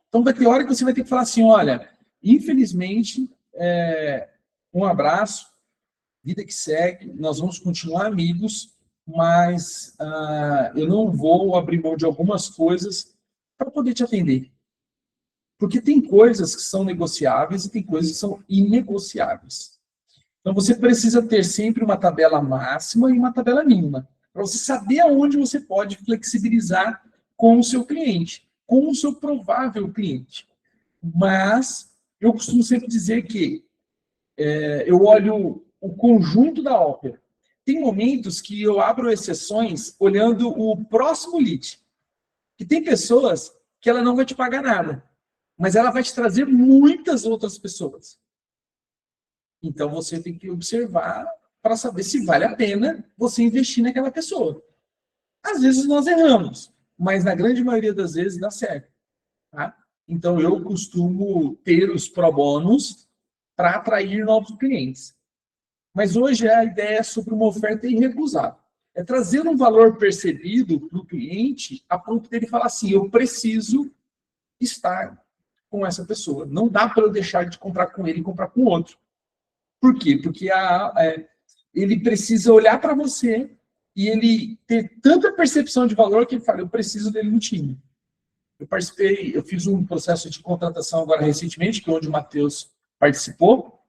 Então vai ter hora que você vai ter que falar assim, olha, infelizmente, um abraço, vida que segue, nós vamos continuar amigos, mas eu não vou abrir mão de algumas coisas para poder te atender. Porque tem coisas que são negociáveis e tem coisas que são inegociáveis. Então você precisa ter sempre uma tabela máxima e uma tabela mínima, para você saber aonde você pode flexibilizar com o seu cliente, com o seu provável cliente. Mas eu costumo sempre dizer que eu olho o conjunto da ópera. Tem momentos que eu abro exceções olhando o próximo lead. E tem pessoas que ela não vai te pagar nada, mas ela vai te trazer muitas outras pessoas. Então você tem que observar para saber se vale a pena você investir naquela pessoa. Às vezes nós erramos, mas na grande maioria das vezes dá certo. Tá? Então eu costumo ter os pro bônus para atrair novos clientes. Mas hoje a ideia é sobre uma oferta irrecusável. É trazer um valor percebido para o cliente a ponto dele falar assim, eu preciso estar com essa pessoa. Não dá para eu deixar de comprar com ele e comprar com outro. Por quê? Porque ele precisa olhar para você e ele ter tanta percepção de valor que ele fala, eu preciso dele no time. Eu fiz um processo de contratação agora recentemente, que é onde o Matheus participou.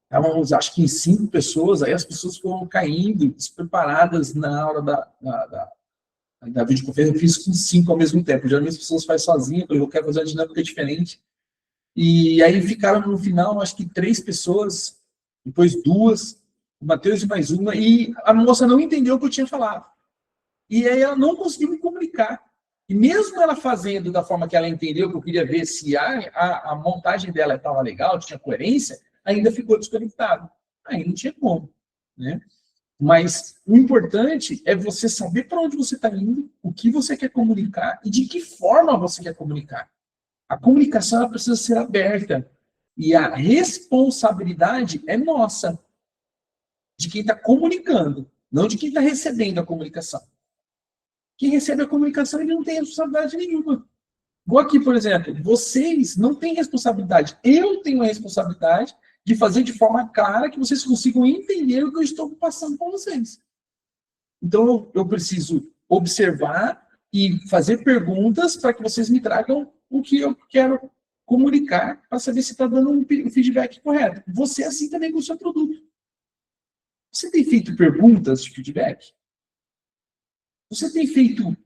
Estávamos, acho que em 5 pessoas, aí as pessoas foram caindo, despreparadas na hora da videoconferência. Eu fiz com 5 ao mesmo tempo. Geralmente as pessoas fazem sozinhas, eu quero fazer uma dinâmica diferente. E aí ficaram no final, acho que 3 pessoas, depois 2, o Matheus e mais uma, e a moça não entendeu o que eu tinha falado. E aí ela não conseguiu me comunicar. E mesmo ela fazendo da forma que ela entendeu, que eu queria ver se a montagem dela estava legal, tinha coerência, ainda ficou desconectado. Aí não tinha como. Né? Mas o importante é você saber para onde você está indo, o que você quer comunicar e de que forma você quer comunicar. A comunicação ela precisa ser aberta. E a responsabilidade é nossa, de quem está comunicando, não de quem está recebendo a comunicação. Quem recebe a comunicação ele não tem responsabilidade nenhuma. Igual aqui, por exemplo, vocês não têm responsabilidade. Eu tenho a responsabilidade de fazer de forma clara que vocês consigam entender o que eu estou passando com vocês. Então, eu preciso observar e fazer perguntas para que vocês me tragam o que eu quero comunicar para saber se está dando um feedback correto. Você assim também com o seu produto. Você tem feito perguntas de feedback? Você tem feito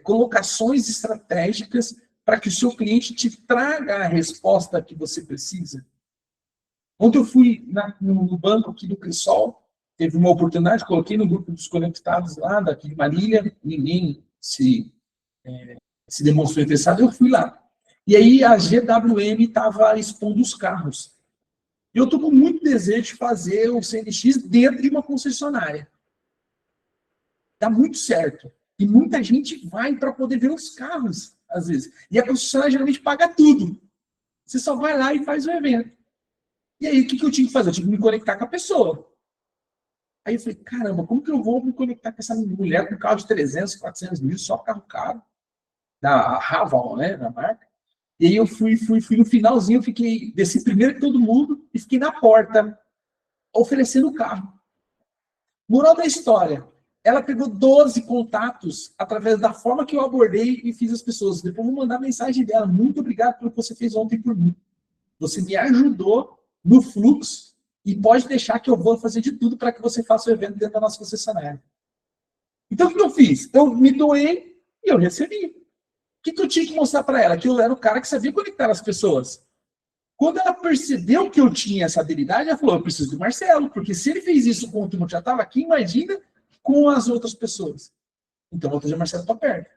colocações estratégicas para que o seu cliente te traga a resposta que você precisa? Ontem eu fui no banco aqui do Crisol, teve uma oportunidade, coloquei no grupo dos conectados lá, daqui de Marília, ninguém se demonstrou interessado, eu fui lá. E aí a GWM estava expondo os carros. E eu estou com muito desejo de fazer o CNX dentro de uma concessionária. Dá muito certo. E muita gente vai para poder ver os carros, às vezes. E a concessionária geralmente paga tudo. Você só vai lá e faz o evento. E aí, o que eu tinha que fazer? Eu tinha que me conectar com a pessoa. Aí eu falei, caramba, como que eu vou me conectar com essa mulher com carro de 300, 400 mil, só carro caro? Da Haval, né, da marca. E aí eu fui no finalzinho, desci primeiro que todo mundo e fiquei na porta, oferecendo o carro. Moral da história, ela pegou 12 contatos através da forma que eu abordei e fiz as pessoas. Depois vou mandar mensagem dela. Muito obrigado pelo que você fez ontem por mim. Você me ajudou no fluxo e pode deixar que eu vou fazer de tudo para que você faça o evento dentro da nossa concessionária. Então, o que eu fiz? Eu me doei e eu recebi. O que eu tinha que mostrar para ela? Que eu era o cara que sabia conectar as pessoas. Quando ela percebeu que eu tinha essa habilidade, ela falou, eu preciso do Marcelo, porque se ele fez isso com o que já estava aqui, imagina com as outras pessoas. Então, vou trazer o Marcelo para perto.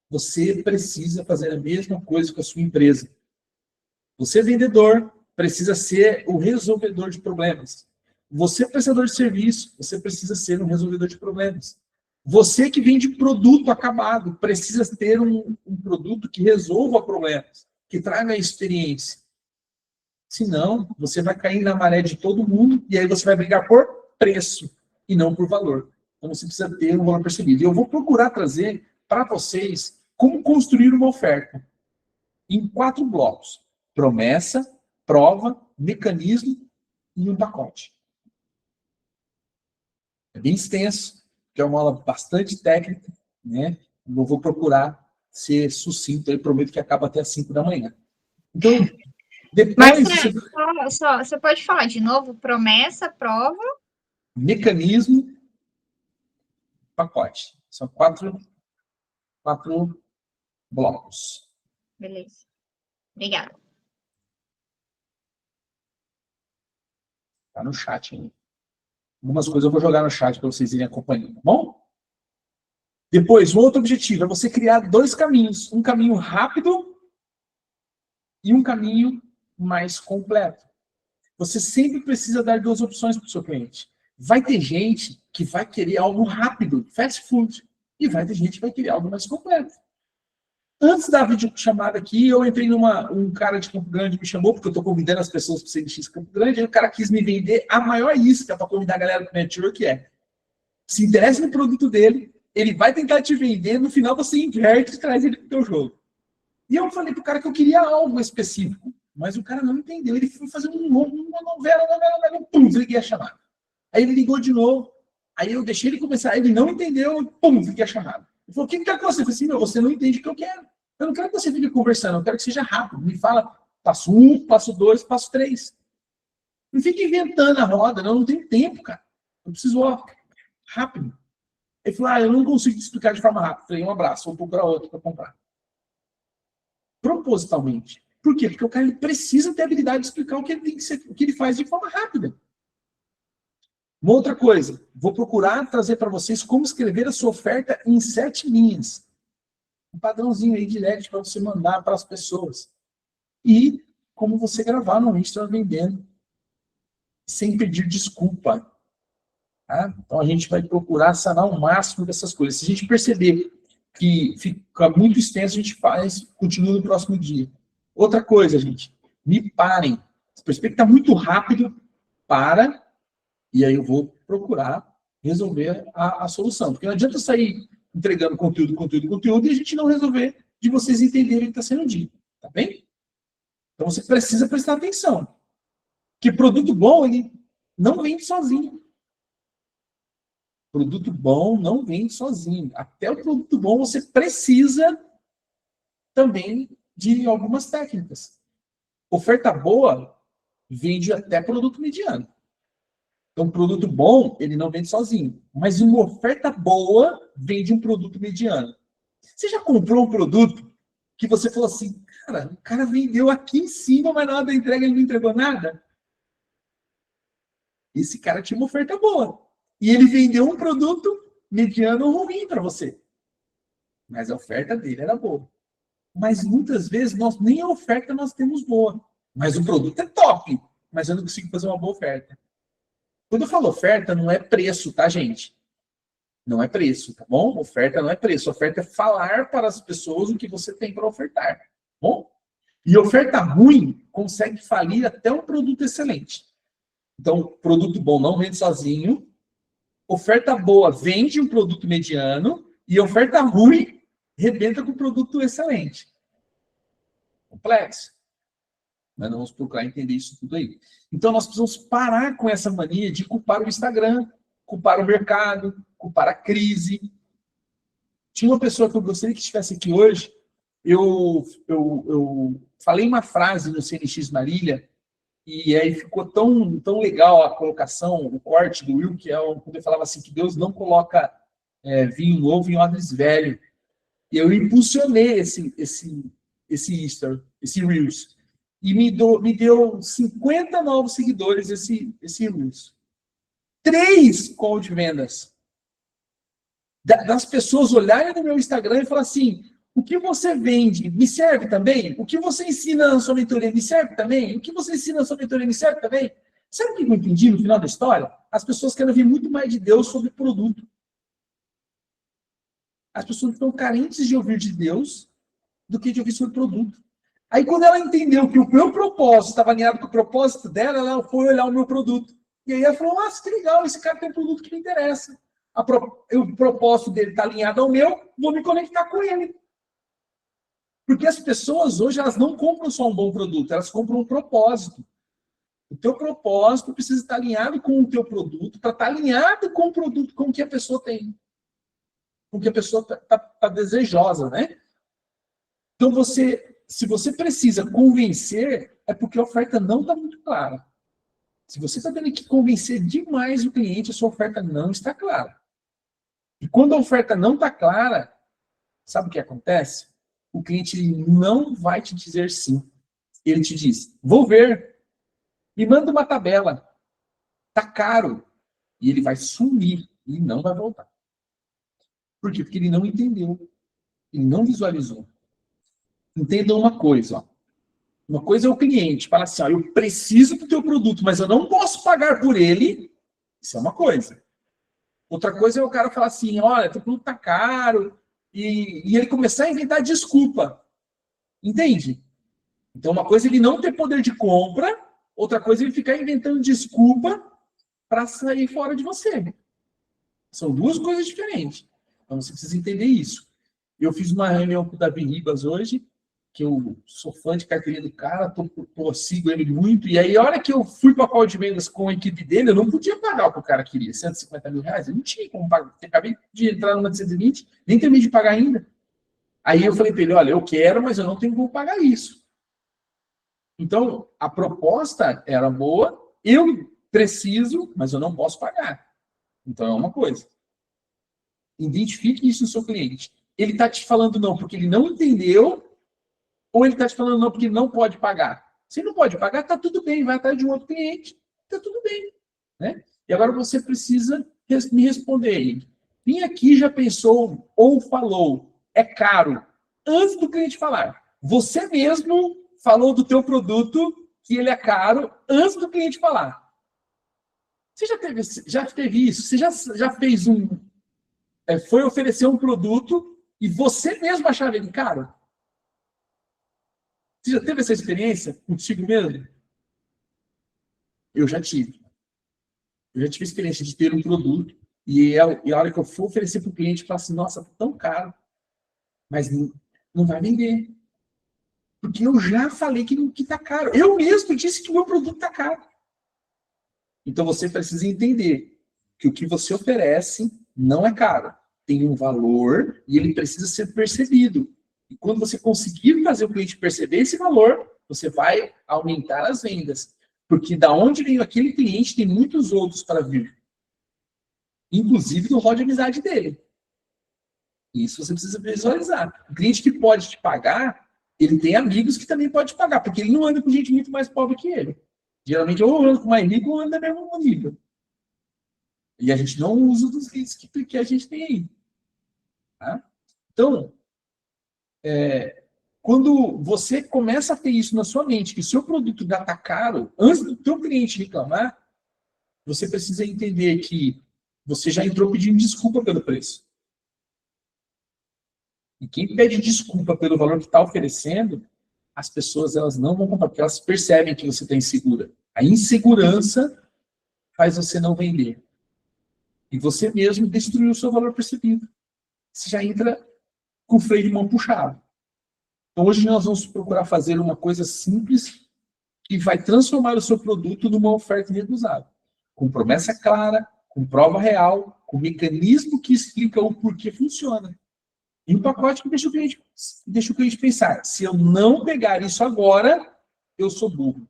Você precisa fazer a mesma coisa com a sua empresa. Você, vendedor, precisa ser o resolvedor de problemas. Você, prestador de serviço, você precisa ser um resolvedor de problemas. Você que vende produto acabado, precisa ter um produto que resolva problemas, que traga experiência. Senão, você vai cair na maré de todo mundo e aí você vai brigar por preço e não por valor. Então, você precisa ter um valor percebido. E eu vou procurar trazer para vocês como construir uma oferta. em 4 blocos: promessa, prova, mecanismo e um pacote. É bem extenso, que é uma aula bastante técnica, né? Eu vou procurar ser sucinto, eu prometo que acaba até às 5 da manhã. Então, depois... Você pode falar de novo? Promessa, prova... Mecanismo, pacote. São 4 blocos. Beleza. Obrigada. Tá no chat aí. Algumas coisas eu vou jogar no chat para vocês irem acompanhando, tá bom? Depois, o outro objetivo é você criar 2 caminhos. Um caminho rápido e um caminho mais completo. Você sempre precisa dar 2 opções para o seu cliente. Vai ter gente que vai querer algo rápido, fast food, e vai ter gente que vai querer algo mais completo. Antes da videochamada aqui, eu entrei um cara de Campo Grande me chamou, porque eu estou convidando as pessoas para o CNX Campo Grande, e o cara quis me vender a maior isca para convidar a galera para o network, que é: se interessa no produto dele, ele vai tentar te vender, no final você inverte e traz ele para o teu jogo. E eu falei pro cara que eu queria algo específico, mas o cara não entendeu. Ele foi fazer uma novela, pum, desliguei a chamada. Aí ele ligou de novo, aí eu deixei ele começar, ele não entendeu, pum, desliguei a chamada. Ele falou: o que que tá com você? Eu falei assim: meu, você não entende o que eu quero. Eu não quero que você fique conversando, eu quero que seja rápido. Me fala passo 1, passo 2, passo 3. Não fica inventando a roda, não tenho tempo, cara. Eu preciso, rápido. Ele falou: eu não consigo te explicar de forma rápida. Eu falei: um abraço, vou procurar outro para comprar. Propositalmente. Por quê? Porque o cara ele precisa ter a habilidade de explicar o que ele tem que ser, o que ele faz de forma rápida. Uma outra coisa, vou procurar trazer para vocês como escrever a sua oferta em 7 linhas. Um padrãozinho aí direct para você mandar para as pessoas. E como você gravar no Insta vendendo sem pedir desculpa. Tá? Então a gente vai procurar sanar o máximo dessas coisas. Se a gente perceber que fica muito extenso, a gente continua no próximo dia. Outra coisa, gente, me parem. Se perceber que está muito rápido, para, e aí eu vou procurar resolver a solução. Porque não adianta sair entregando conteúdo, e a gente não resolver de vocês entenderem o que está sendo dito. Tá bem? Então você precisa prestar atenção. Que produto bom, ele não vende sozinho. Produto bom não vende sozinho. Até o produto bom você precisa também de algumas técnicas. Oferta boa vende até produto mediano. Então, produto bom, ele não vende sozinho. Mas uma oferta boa vende um produto mediano. Você já comprou um produto que você falou assim: cara, o cara vendeu aqui em cima, mas na hora da entrega ele não entregou nada? Esse cara tinha uma oferta boa. E ele vendeu um produto mediano ou ruim para você. Mas a oferta dele era boa. Mas muitas vezes nem a oferta nós temos boa. Mas o produto é top. Mas eu não consigo fazer uma boa oferta. Quando eu falo oferta, não é preço, tá, gente? Não é preço, tá bom? Oferta não é preço. Oferta é falar para as pessoas o que você tem para ofertar. Tá bom? E oferta ruim consegue falir até um produto excelente. Então, produto bom não vende sozinho. Oferta boa vende um produto mediano. E oferta ruim rebenta com produto excelente. Complexo. Mas nós vamos procurar entender isso tudo aí. Então, nós precisamos parar com essa mania de culpar o Instagram, culpar o mercado, culpar a crise. Tinha uma pessoa que eu gostaria que estivesse aqui hoje. Eu falei uma frase no CNX Marília, e aí ficou tão legal a colocação, o corte do Will, que é quando ele falava assim, que Deus não coloca vinho novo em odres velho. E eu impulsionei esse Reels. E me deu 50 novos seguidores esse Reels. 3 call de vendas. Das pessoas olharem no meu Instagram e falar assim: o que você vende me serve também? O que você ensina na sua mentoria me serve também? O que você ensina na sua mentoria me serve também? Sabe o que eu entendi no final da história? As pessoas querem ouvir muito mais de Deus sobre produto. As pessoas estão carentes de ouvir de Deus do que de ouvir sobre produto. Aí, quando ela entendeu que o meu propósito estava alinhado com o propósito dela, ela foi olhar o meu produto. E aí ela falou: nossa, que legal, esse cara tem um produto que me interessa. O propósito dele está alinhado ao meu, vou me conectar com ele. Porque as pessoas hoje, elas não compram só um bom produto, elas compram um propósito. O teu propósito precisa estar alinhado com o teu produto, para estar alinhado com o produto, com o que a pessoa tem, com o que a pessoa está desejosa, né? Então, se você precisa convencer, é porque a oferta não está muito clara. Se você está tendo que convencer demais o cliente, a sua oferta não está clara. E quando a oferta não está clara, sabe o que acontece? O cliente não vai te dizer sim. Ele te diz, vou ver, me manda uma tabela, tá caro. E ele vai sumir e não vai voltar. Por quê? Porque ele não entendeu, ele não visualizou. Entendam uma coisa, ó. Uma coisa é o cliente, fala assim, ó, eu preciso do teu produto, mas eu não posso pagar por ele. Isso é uma coisa. Outra coisa é o cara falar assim, olha, teu produto tá caro, e ele começar a inventar desculpa. Entende? Então, uma coisa é ele não ter poder de compra, outra coisa é ele ficar inventando desculpa para sair fora de você. São duas coisas diferentes. Então, você precisa entender isso. Eu fiz uma reunião com o Davi Ribas hoje, que eu sou fã de carteirinha do cara, sigo ele muito, e aí a hora que eu fui para a call de vendas com a equipe dele, eu não podia pagar o que o cara queria, 150 mil reais, eu não tinha como pagar, eu acabei de entrar numa de 120, nem terminei de pagar ainda. Aí eu falei para ele, olha, eu quero, mas eu não tenho como pagar isso. Então, a proposta era boa, eu preciso, mas eu não posso pagar. Então, é uma coisa. Identifique isso no seu cliente. Ele está te falando não porque ele não entendeu, ou ele está te falando não porque ele não pode pagar. Se não pode pagar, está tudo bem, vai atrás de um outro cliente, está tudo bem. Né? E agora você precisa me responder. Quem aqui já pensou ou falou, é caro, antes do cliente falar? Você mesmo falou do teu produto que ele é caro antes do cliente falar. Você já teve isso? Você já fez foi oferecer um produto e você mesmo achava ele caro? Você já teve essa experiência contigo mesmo? Eu já tive. Eu já tive a experiência de ter um produto e a hora que eu for oferecer para o cliente, falar assim, nossa, tá tão caro, mas não vai vender. Porque eu já falei que está caro. Eu mesmo disse que o meu produto está caro. Então você precisa entender que o que você oferece não é caro. Tem um valor e ele precisa ser percebido. E quando você conseguir fazer o cliente perceber esse valor, você vai aumentar as vendas. Porque da onde veio aquele cliente, tem muitos outros para vir. Inclusive no rol de amizade dele. Isso você precisa visualizar. O cliente que pode te pagar, ele tem amigos que também pode te pagar, porque ele não anda com gente muito mais pobre que ele. Geralmente, ou anda com mais rico, ou anda mesmo com nível. E a gente não usa dos leads que a gente tem aí. Tá? Então, quando você começa a ter isso na sua mente, que o seu produto já está caro, antes do teu cliente reclamar, você precisa entender que você já entrou pedindo desculpa pelo preço. E quem pede desculpa pelo valor que está oferecendo, as pessoas elas não vão comprar, porque elas percebem que você está insegura. A insegurança faz você não vender. E você mesmo destruiu o seu valor percebido. Você já entra com o freio de mão puxado. Então, hoje nós vamos procurar fazer uma coisa simples que vai transformar o seu produto numa oferta irrecusável. Com promessa clara, com prova real, com mecanismo que explica o porquê funciona. E um pacote que deixa o cliente pensar, se eu não pegar isso agora, eu sou burro.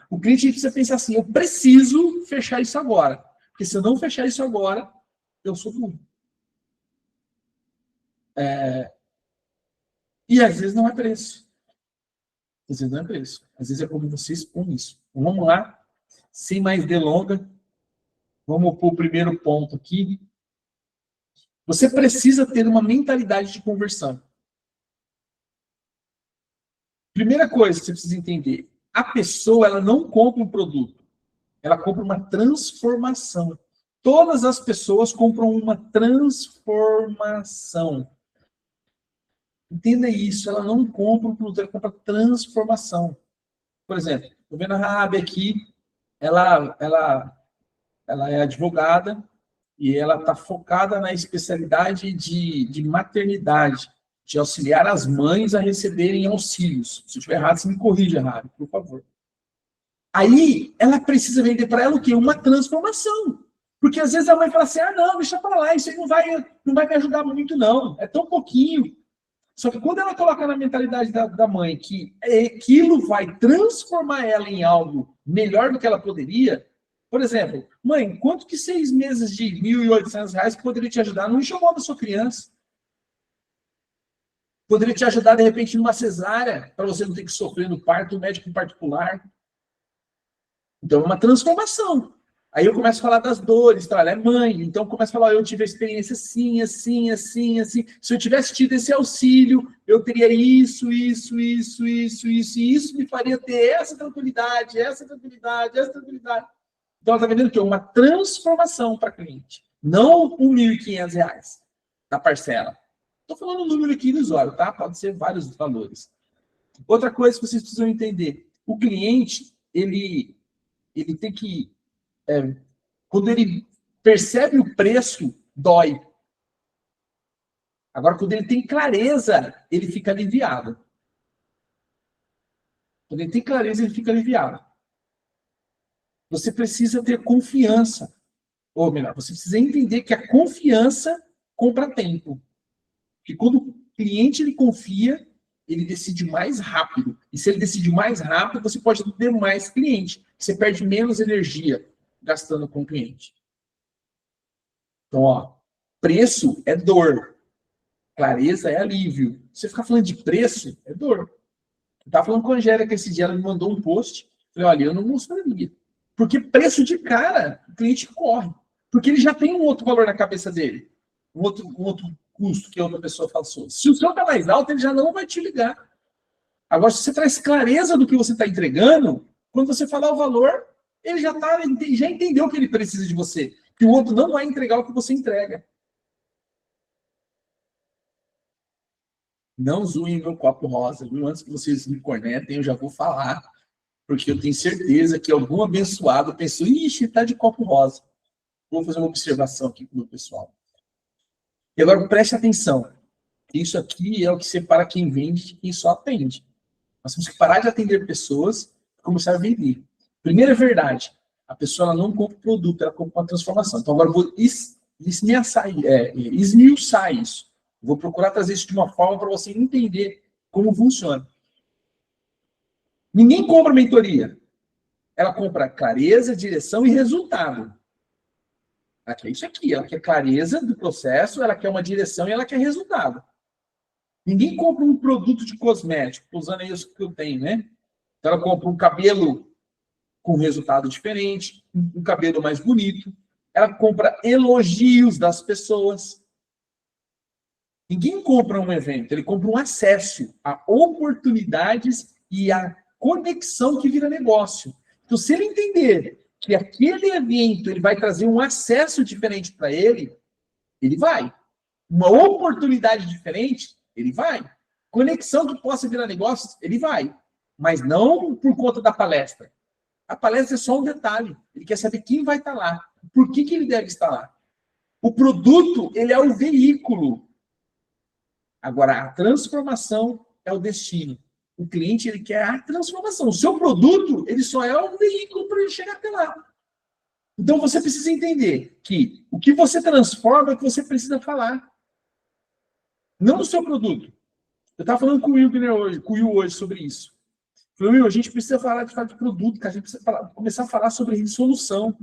O cliente precisa pensar assim, eu preciso fechar isso agora. Porque se eu não fechar isso agora, eu sou burro. E às vezes não é preço. Às vezes não é preço. Às vezes é como você expõe isso. Então, vamos lá, sem mais delonga, vamos para o primeiro ponto aqui. Você precisa ter uma mentalidade de conversão. Primeira coisa que você precisa entender, a pessoa ela não compra um produto, ela compra uma transformação. Todas as pessoas compram uma transformação. Entenda isso, ela não compra um produto, ela compra transformação. Por exemplo, estou vendo a Raab aqui, ela é advogada e ela está focada na especialidade de maternidade. de auxiliar as mães a receberem auxílios. Se eu estiver errado, você me corrija errado, por favor. Aí, ela precisa vender para ela o quê? Uma transformação. Porque às vezes a mãe fala assim, não, deixa para lá, isso aí não vai me ajudar muito, não. É tão pouquinho. Só que quando ela coloca na mentalidade da mãe que aquilo vai transformar ela em algo melhor do que ela poderia, por exemplo, mãe, quanto que 6 meses de R$ 1.800 poderia te ajudar no enxoval da sua criança? Poderia te ajudar, de repente, numa cesárea, para você não ter que sofrer no parto, médico particular. Então, é uma transformação. Aí eu começo a falar das dores, tá? Ela é mãe, então começo a falar, eu tive a experiência assim, assim, assim, assim. Se eu tivesse tido esse auxílio, eu teria isso, isso, isso, isso, isso, e isso me faria ter essa tranquilidade, essa tranquilidade, essa tranquilidade. Então, ela está vendendo o quê? Uma transformação para a cliente. Não R$ 1.500 na parcela. Estou falando um número aqui ilusório, tá? Pode ser vários valores. Outra coisa que vocês precisam entender. O cliente, ele tem que... quando ele percebe o preço, dói. Agora, quando ele tem clareza, ele fica aliviado. Quando ele tem clareza, ele fica aliviado. Você precisa ter confiança. Ou melhor, você precisa entender que a confiança compra tempo. Porque quando o cliente ele confia, ele decide mais rápido. E se ele decide mais rápido, você pode ter mais cliente. Você perde menos energia gastando com o cliente. Então, preço é dor. Clareza é alívio. Você ficar falando de preço, é dor. Eu estava falando com a Angélica esse dia, ela me mandou um post. Falei, olha, eu não mostraria. Porque preço de cara, o cliente corre. Porque ele já tem um outro valor na cabeça dele. Um outro custo que outra pessoa passou. Se o seu está mais alto, ele já não vai te ligar. Agora, se você traz clareza do que você está entregando, quando você falar o valor, ele já entendeu que ele precisa de você. Que o outro não vai entregar o que você entrega. Não zoem meu copo rosa, viu? Antes que vocês me cornetem, eu já vou falar, porque eu tenho certeza que algum abençoado pensou, ixi, tá de copo rosa. Vou fazer uma observação aqui com o meu pessoal. E agora, preste atenção. Isso aqui é o que separa quem vende de quem só atende. Nós temos que parar de atender pessoas e começar a vender. Primeira verdade, a pessoa ela não compra o produto, ela compra uma transformação. Então, agora eu vou esmiuçar isso. Vou procurar trazer isso de uma forma para você entender como funciona. Ninguém compra mentoria. Ela compra clareza, direção e resultado. Ela quer isso aqui. Ela quer clareza do processo, ela quer uma direção e ela quer resultado. Ninguém compra um produto de cosmético, usando isso que eu tenho, né? Então, ela compra um cabelo com resultado diferente, um cabelo mais bonito. Ela compra elogios das pessoas. Ninguém compra um evento, ele compra um acesso a oportunidades e a conexão que vira negócio. Então, se ele entender que aquele evento ele vai trazer um acesso diferente para ele, ele vai. Uma oportunidade diferente, ele vai. Conexão que possa virar negócio, ele vai. Mas não por conta da palestra. A palestra é só um detalhe. Ele quer saber quem vai estar lá. Por que ele deve estar lá? O produto, ele é o veículo. Agora, a transformação é o destino. O cliente, ele quer a transformação. O seu produto, ele só é um veículo para ele chegar até lá. Então, você precisa entender que o que você transforma é o que você precisa falar. Não do seu produto. Eu estava falando com o Will hoje sobre isso. Eu falei, Will, a gente precisa falar de fato de produto, que a gente precisa começar a falar sobre solução.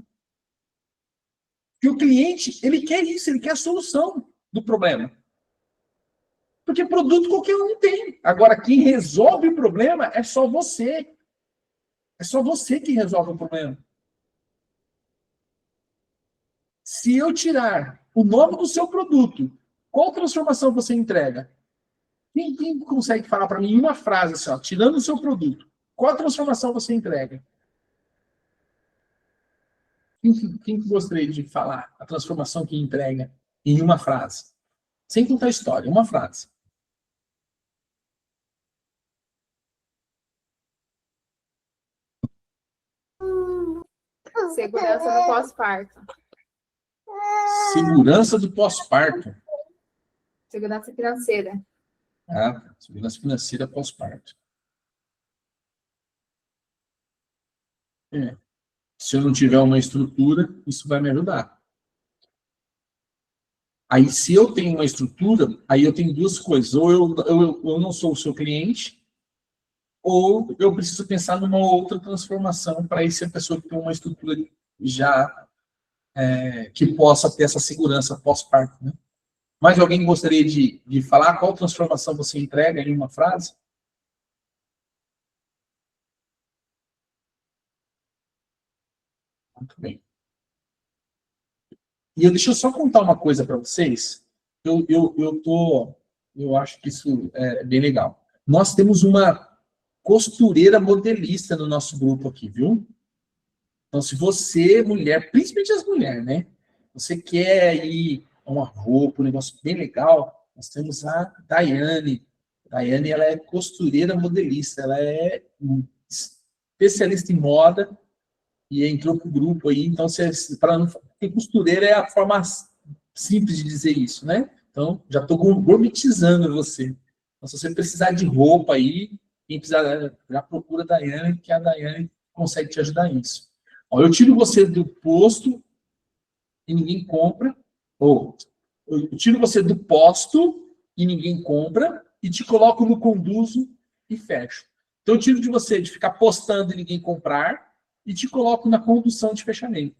Porque o cliente, ele quer isso, ele quer a solução do problema. Porque produto qualquer um tem. Agora, quem resolve o problema é só você. É só você que resolve o problema. Se eu tirar o nome do seu produto, qual transformação você entrega? Quem consegue falar para mim em uma frase assim, ó, tirando o seu produto, qual transformação você entrega? Quem gostaria de falar a transformação que entrega em uma frase? Sem contar a história, uma frase. Segurança no pós-parto. Segurança do pós-parto. Segurança financeira. Tá? Segurança financeira pós-parto. Se eu não tiver uma estrutura, isso vai me ajudar. Aí, se eu tenho uma estrutura, aí eu tenho duas coisas. Ou eu não sou o seu cliente, ou eu preciso pensar numa outra transformação para essa pessoa que tem uma estrutura já que possa ter essa segurança pós-parto. Né? Mas alguém gostaria de falar qual transformação você entrega em uma frase? Muito bem. E deixa eu só contar uma coisa para vocês. Eu acho que isso é bem legal. Nós temos uma costureira modelista no nosso grupo aqui, viu? Então, se você, mulher, principalmente as mulheres, né? Você quer ir a uma roupa, um negócio bem legal, nós temos a Daiane. Daiane, ela é costureira modelista, ela é especialista em moda e entrou para o grupo aí. Então, porque costureira é a forma simples de dizer isso, né? Então, já estou gourmetizando você. Então, se você precisar de roupa aí, quem precisar, já procura a Daiane, que a Daiane consegue te ajudar nisso. Ó, eu tiro você do posto e ninguém compra, ou eu tiro você do posto e ninguém compra, e te coloco no conduzo e fecho. Então, eu tiro de você de ficar postando e ninguém comprar, e te coloco na condução de fechamento.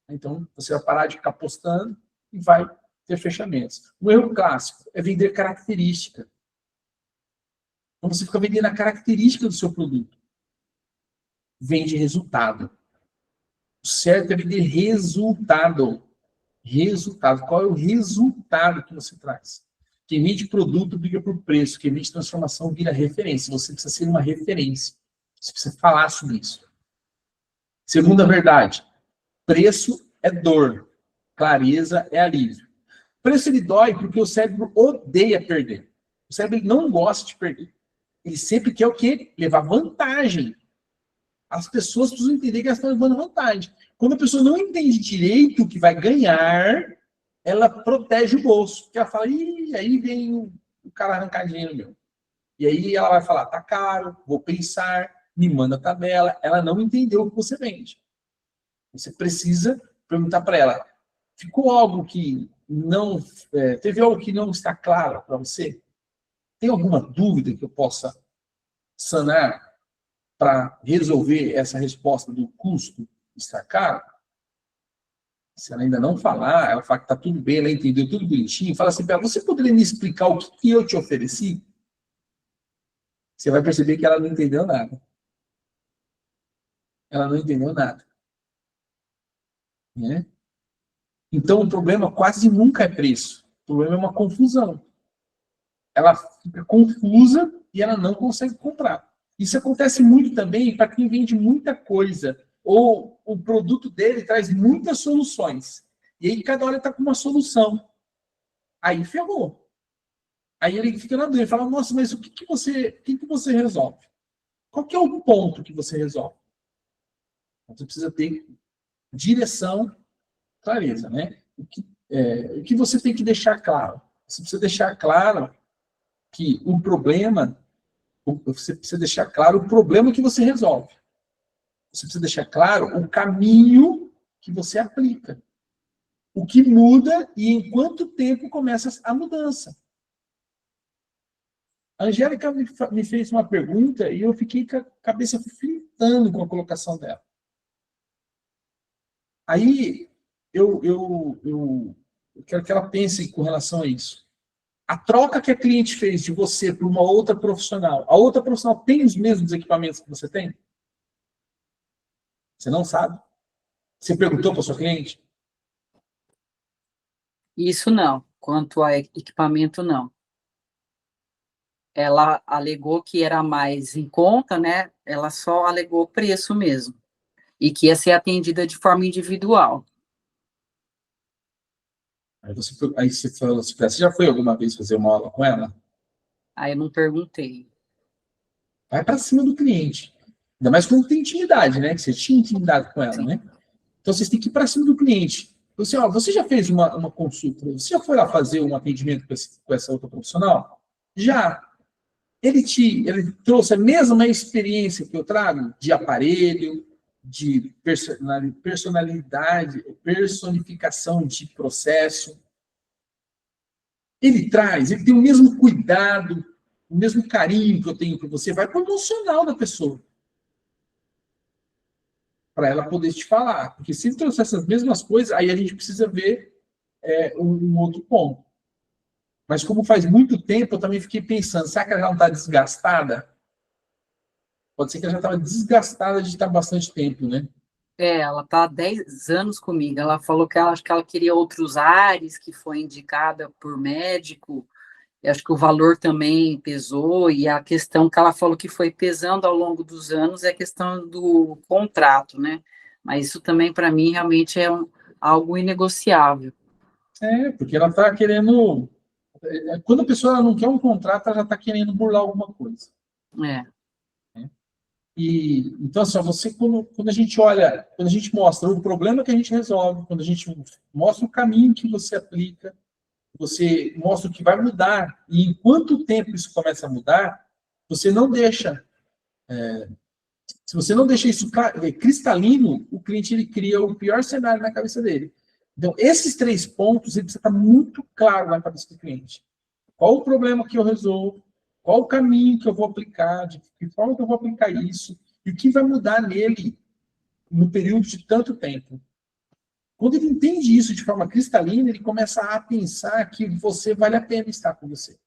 Então, você vai parar de ficar postando e vai ter fechamentos. Um erro clássico é vender característica. Então, você fica vendendo a característica do seu produto. Vende resultado. O certo é vender resultado. Resultado. Qual é o resultado que você traz? Quem vende produto briga por preço. Quem vende transformação vira referência. Você precisa ser uma referência. Você precisa falar sobre isso. Segunda verdade. Preço é dor. Clareza é alívio. Preço ele dói porque o cérebro odeia perder. O cérebro ele não gosta de perder. Ele sempre quer o quê? Levar vantagem. As pessoas precisam entender que elas estão levando vantagem. Quando a pessoa não entende direito o que vai ganhar, ela protege o bolso. Porque ela fala, ih, aí vem o cara arrancar dinheiro meu. E aí ela vai falar, tá caro, vou pensar, me manda a tabela. Ela não entendeu o que você vende. Você precisa perguntar para ela, ficou algo que não... teve algo que não está claro para você? Tem alguma dúvida que eu possa sanar para resolver essa resposta do custo estar caro? Se ela ainda não falar, ela fala que está tudo bem, ela entendeu tudo bonitinho, fala assim para ela, você poderia me explicar o que eu te ofereci? Você vai perceber que ela não entendeu nada. Ela não entendeu nada. Né? Então, o problema quase nunca é preço. O problema é uma confusão. Ela fica confusa e ela não consegue comprar. Isso acontece muito também para quem vende muita coisa, ou o produto dele traz muitas soluções. E aí cada hora está com uma solução. Aí ferrou. Aí ele fica na dúvida, fala, nossa, mas o que você resolve? Qual que é o ponto que você resolve? Você precisa ter direção, clareza, né? O que você tem que deixar claro? Você precisa deixar claro que o problema, você precisa deixar claro o problema que você resolve. Você precisa deixar claro o caminho que você aplica. O que muda e em quanto tempo começa a mudança. A Angélica me fez uma pergunta e eu fiquei com a cabeça fritando com a colocação dela. Aí, eu quero que ela pense com relação a isso. A troca que a cliente fez de você por uma outra profissional, a outra profissional tem os mesmos equipamentos que você tem? Você não sabe? Você perguntou para a sua cliente? Isso não. Quanto a equipamento, não. Ela alegou que era mais em conta, né? Ela só alegou preço mesmo. E que ia ser atendida de forma individual. Aí você falou assim, você já foi alguma vez fazer uma aula com ela? Aí eu não perguntei. Vai para cima do cliente. Ainda mais quando tem intimidade, né? Que você tinha intimidade com ela, Sim. né? Então vocês têm que ir para cima do cliente. Você já fez uma consulta? Você já foi lá fazer um atendimento com essa outra profissional? Já. Ele trouxe a mesma experiência que eu trago de aparelho, de personalidade, personificação de processo. Ele tem o mesmo cuidado, o mesmo carinho que eu tenho por você, vai para o emocional da pessoa. Para ela poder te falar. Porque se ele trouxer essas mesmas coisas, aí a gente precisa ver um outro ponto. Mas como faz muito tempo, eu também fiquei pensando, será que ela já não está desgastada? Pode ser que ela já estava desgastada de estar bastante tempo, né? Ela está há 10 anos comigo. Ela falou que acho que ela queria outros ares, que foi indicada por médico. Eu acho que o valor também pesou, e a questão que ela falou que foi pesando ao longo dos anos é a questão do contrato, né? Mas isso também, para mim, realmente é algo inegociável. Porque ela está querendo... Quando a pessoa não quer um contrato, ela já está querendo burlar alguma coisa. É. E, então, assim, quando a gente olha, quando a gente mostra o problema que a gente resolve, quando a gente mostra o caminho que você aplica, você mostra o que vai mudar, e em quanto tempo isso começa a mudar, você não deixa... se você não deixa isso cristalino, o cliente ele cria o pior cenário na cabeça dele. Então, esses 3 pontos, ele precisa estar muito claro na cabeça do cliente. Qual o problema que eu resolvo? Qual o caminho que eu vou aplicar? De que forma que eu vou aplicar isso? E o que vai mudar nele no período de tanto tempo? Quando ele entende isso de forma cristalina, ele começa a pensar que você vale a pena estar com você.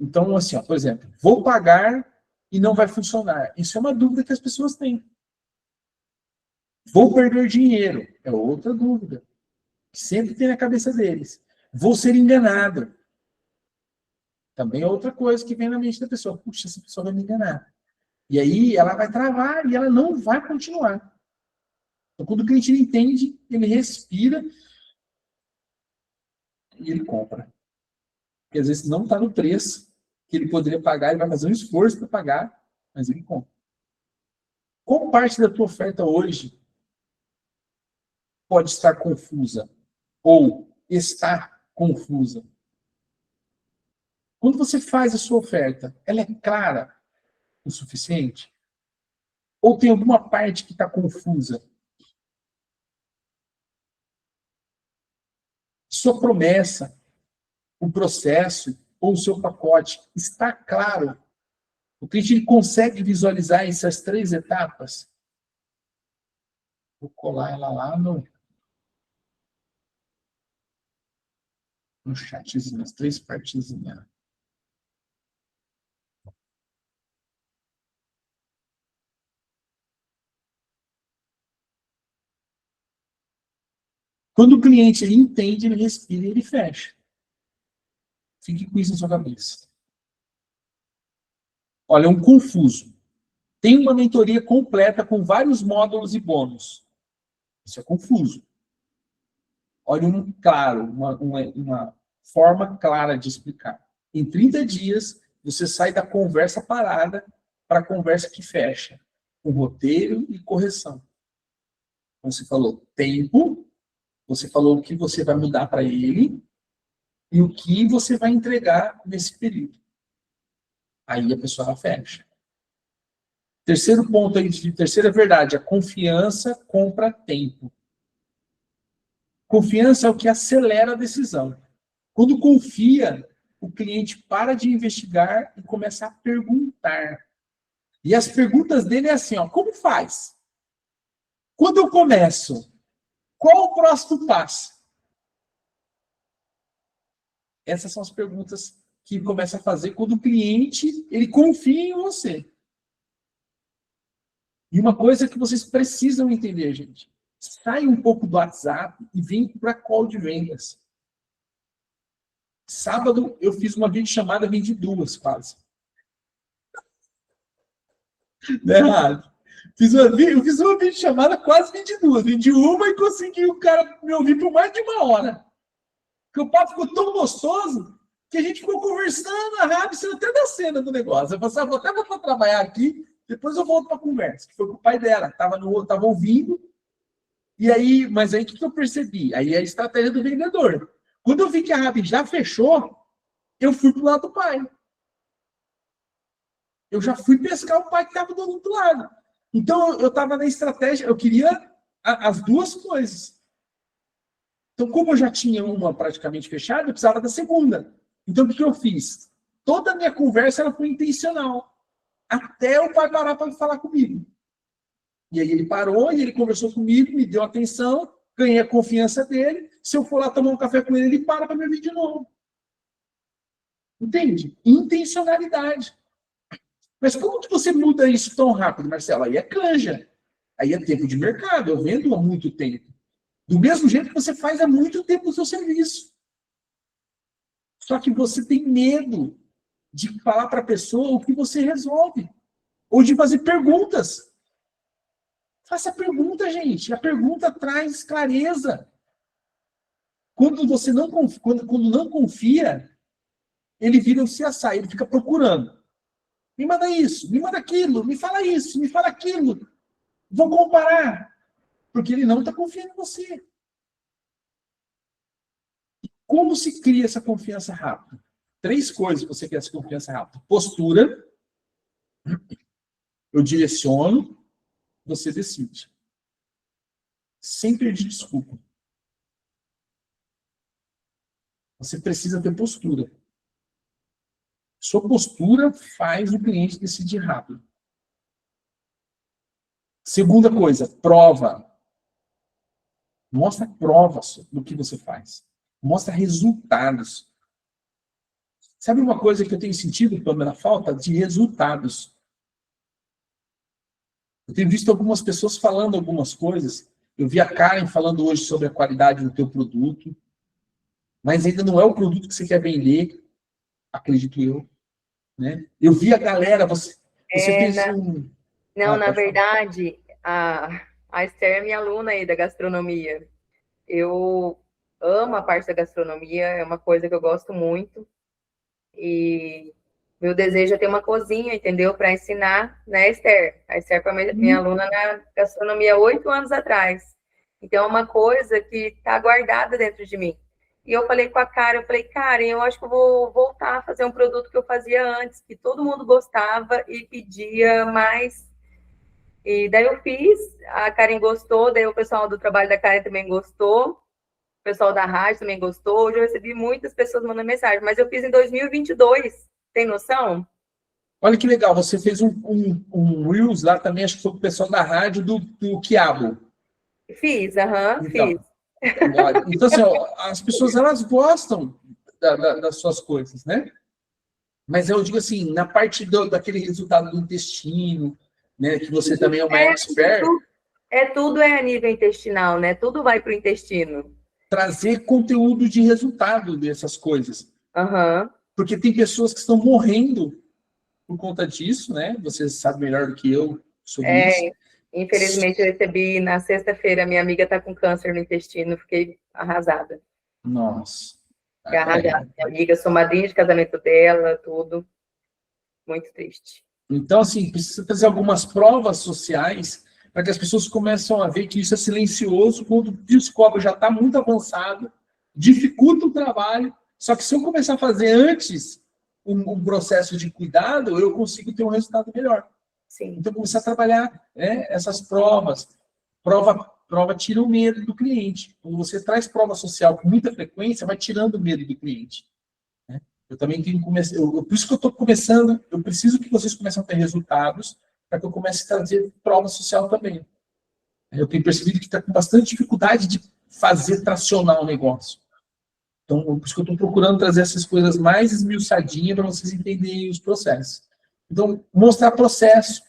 Então, assim, ó, por exemplo, vou pagar e não vai funcionar. Isso é uma dúvida que as pessoas têm. Vou perder dinheiro. É outra dúvida. Sempre tem na cabeça deles. Vou ser enganado. Também é outra coisa que vem na mente da pessoa. Puxa, essa pessoa vai me enganar. E aí ela vai travar e ela não vai continuar. Então, quando o cliente entende, ele respira e ele compra. Porque às vezes não está no preço que ele poderia pagar, ele vai fazer um esforço para pagar, mas ele compra. Qual parte da tua oferta hoje pode estar confusa? Ou está confusa? Quando você faz a sua oferta, ela é clara o suficiente? Ou tem alguma parte que está confusa? Sua promessa, o processo ou o seu pacote está claro? O cliente ele consegue visualizar essas 3 etapas? Vou colar ela lá no chatzinho, as 3 partezinhas. Quando o cliente ele entende, ele respira e ele fecha. Fique com isso na sua cabeça. Olha, é um confuso. Tem uma mentoria completa com vários módulos e bônus. Isso é confuso. Olha, uma forma clara de explicar. Em 30 dias, você sai da conversa parada para a conversa que fecha, com roteiro e correção. Você falou tempo, você falou o que você vai mudar para ele e o que você vai entregar nesse período. Aí a pessoa fecha. Terceiro ponto aí, terceira verdade, a confiança compra tempo. Confiança é o que acelera a decisão. Quando confia, o cliente para de investigar e começa a perguntar. E as perguntas dele é assim, ó, como faz? Quando eu começo, qual o próximo passo? Essas são as perguntas que começa a fazer quando o cliente ele confia em você. E uma coisa que vocês precisam entender, gente. Sai um pouco do WhatsApp e vem para a call de vendas. Sábado eu fiz uma videochamada, vendi 2 quase. Não é errado. Eu fiz uma videochamada, quase vendi 2. Vendi uma e consegui o cara me ouvir por mais de 1 hora. Porque o papo ficou tão gostoso que a gente ficou conversando rápido, até da cena do negócio. Eu falei, vou até voltar a trabalhar aqui, depois eu volto para a conversa. Que foi com o pai dela, estava ouvindo. E aí, mas aí o que eu percebi? Aí é a estratégia do vendedor. Quando eu vi que a Rabi já fechou, eu fui pro lado do pai. Eu já fui pescar o pai que estava do outro lado. Então, eu estava na estratégia, eu queria as duas coisas. Então, como eu já tinha uma praticamente fechada, eu precisava da segunda. Então, o que eu fiz? Toda a minha conversa ela foi intencional. Até o pai parar para falar comigo. E aí ele parou, e ele conversou comigo, me deu atenção, ganhei a confiança dele. Se eu for lá tomar um café com ele, ele para me ouvir de novo. Entende? Intencionalidade. Mas como que você muda isso tão rápido, Marcelo? Aí é canja. Aí é tempo de mercado. Eu vendo há muito tempo. Do mesmo jeito que você faz há muito tempo o seu serviço. Só que você tem medo de falar para a pessoa o que você resolve. Ou de fazer perguntas. Faça pergunta, gente. A pergunta traz clareza. Quando você não confia, quando não confia, ele vira um CSI, ele fica procurando. Me manda isso, me manda aquilo, me fala isso, me fala aquilo. Vou comparar. Porque ele não está confiando em você. Como se cria essa confiança rápida? 3 coisas que você quer essa confiança rápida. Postura. Eu direciono. Você decide. Sem pedir desculpa. Você precisa ter postura. Sua postura faz o cliente decidir rápido. Segunda coisa, prova. Mostra provas do que você faz. Mostra resultados. Sabe uma coisa que eu tenho sentido, Pamela? Falta de resultados. Eu tenho visto algumas pessoas falando algumas coisas. Eu vi a Karen falando hoje sobre a qualidade do teu produto. Mas ainda não é o produto que você quer vender, acredito eu. Né? Eu vi a galera, você fez um... Não, na pode falar. verdade, a Esther é minha aluna aí da gastronomia. Eu amo a parte da gastronomia, é uma coisa que eu gosto muito. E meu desejo é ter uma cozinha, entendeu? Para ensinar, né, Esther? A Esther foi minha aluna na gastronomia 8 anos atrás. Então, é uma coisa que está guardada dentro de mim. E eu falei com a Karen, eu acho que eu vou voltar a fazer um produto que eu fazia antes, que todo mundo gostava e pedia mais. E daí eu fiz, a Karen gostou, daí o pessoal do trabalho da Karen também gostou, o pessoal da rádio também gostou. Hoje eu recebi muitas pessoas mandando mensagem, mas eu fiz em 2022, tem noção? Olha que legal, você fez um Reels lá também, acho que foi com o pessoal da rádio do Quiabo. Fiz, Então, fiz. então assim, ó, as pessoas elas gostam das suas coisas, né? Mas eu digo assim, na parte daquele resultado do intestino, né, que você também é uma expert, Tudo é a nível intestinal, né? Tudo vai para o intestino. trazer conteúdo de resultado dessas coisas. Porque tem pessoas que estão morrendo por conta disso, né? Você sabe melhor do que eu sobre isso. Infelizmente, eu recebi na sexta-feira, minha amiga está com câncer no intestino, fiquei arrasada. Nossa. Fiquei arrasada. Minha amiga, sou madrinha de casamento dela, tudo. Muito triste. Então, assim, precisa fazer algumas provas sociais para que as pessoas começam a ver que isso é silencioso, quando descobre já está muito avançado, dificulta o trabalho, só que se eu começar a fazer antes um processo de cuidado, eu consigo ter um resultado melhor. Sim. Então, começar a trabalhar essas provas. Prova tira o medo do cliente. Quando você traz prova social com muita frequência, vai tirando o medo do cliente. Né? Eu também tenho que começar. Por isso que eu estou começando, eu preciso que vocês comecem a ter resultados para que eu comece a trazer prova social também. Eu tenho percebido que está com bastante dificuldade de fazer tracionar o negócio. Então, por isso que eu estou procurando trazer essas coisas mais esmiuçadinhas para vocês entenderem os processos. Então, mostrar processo,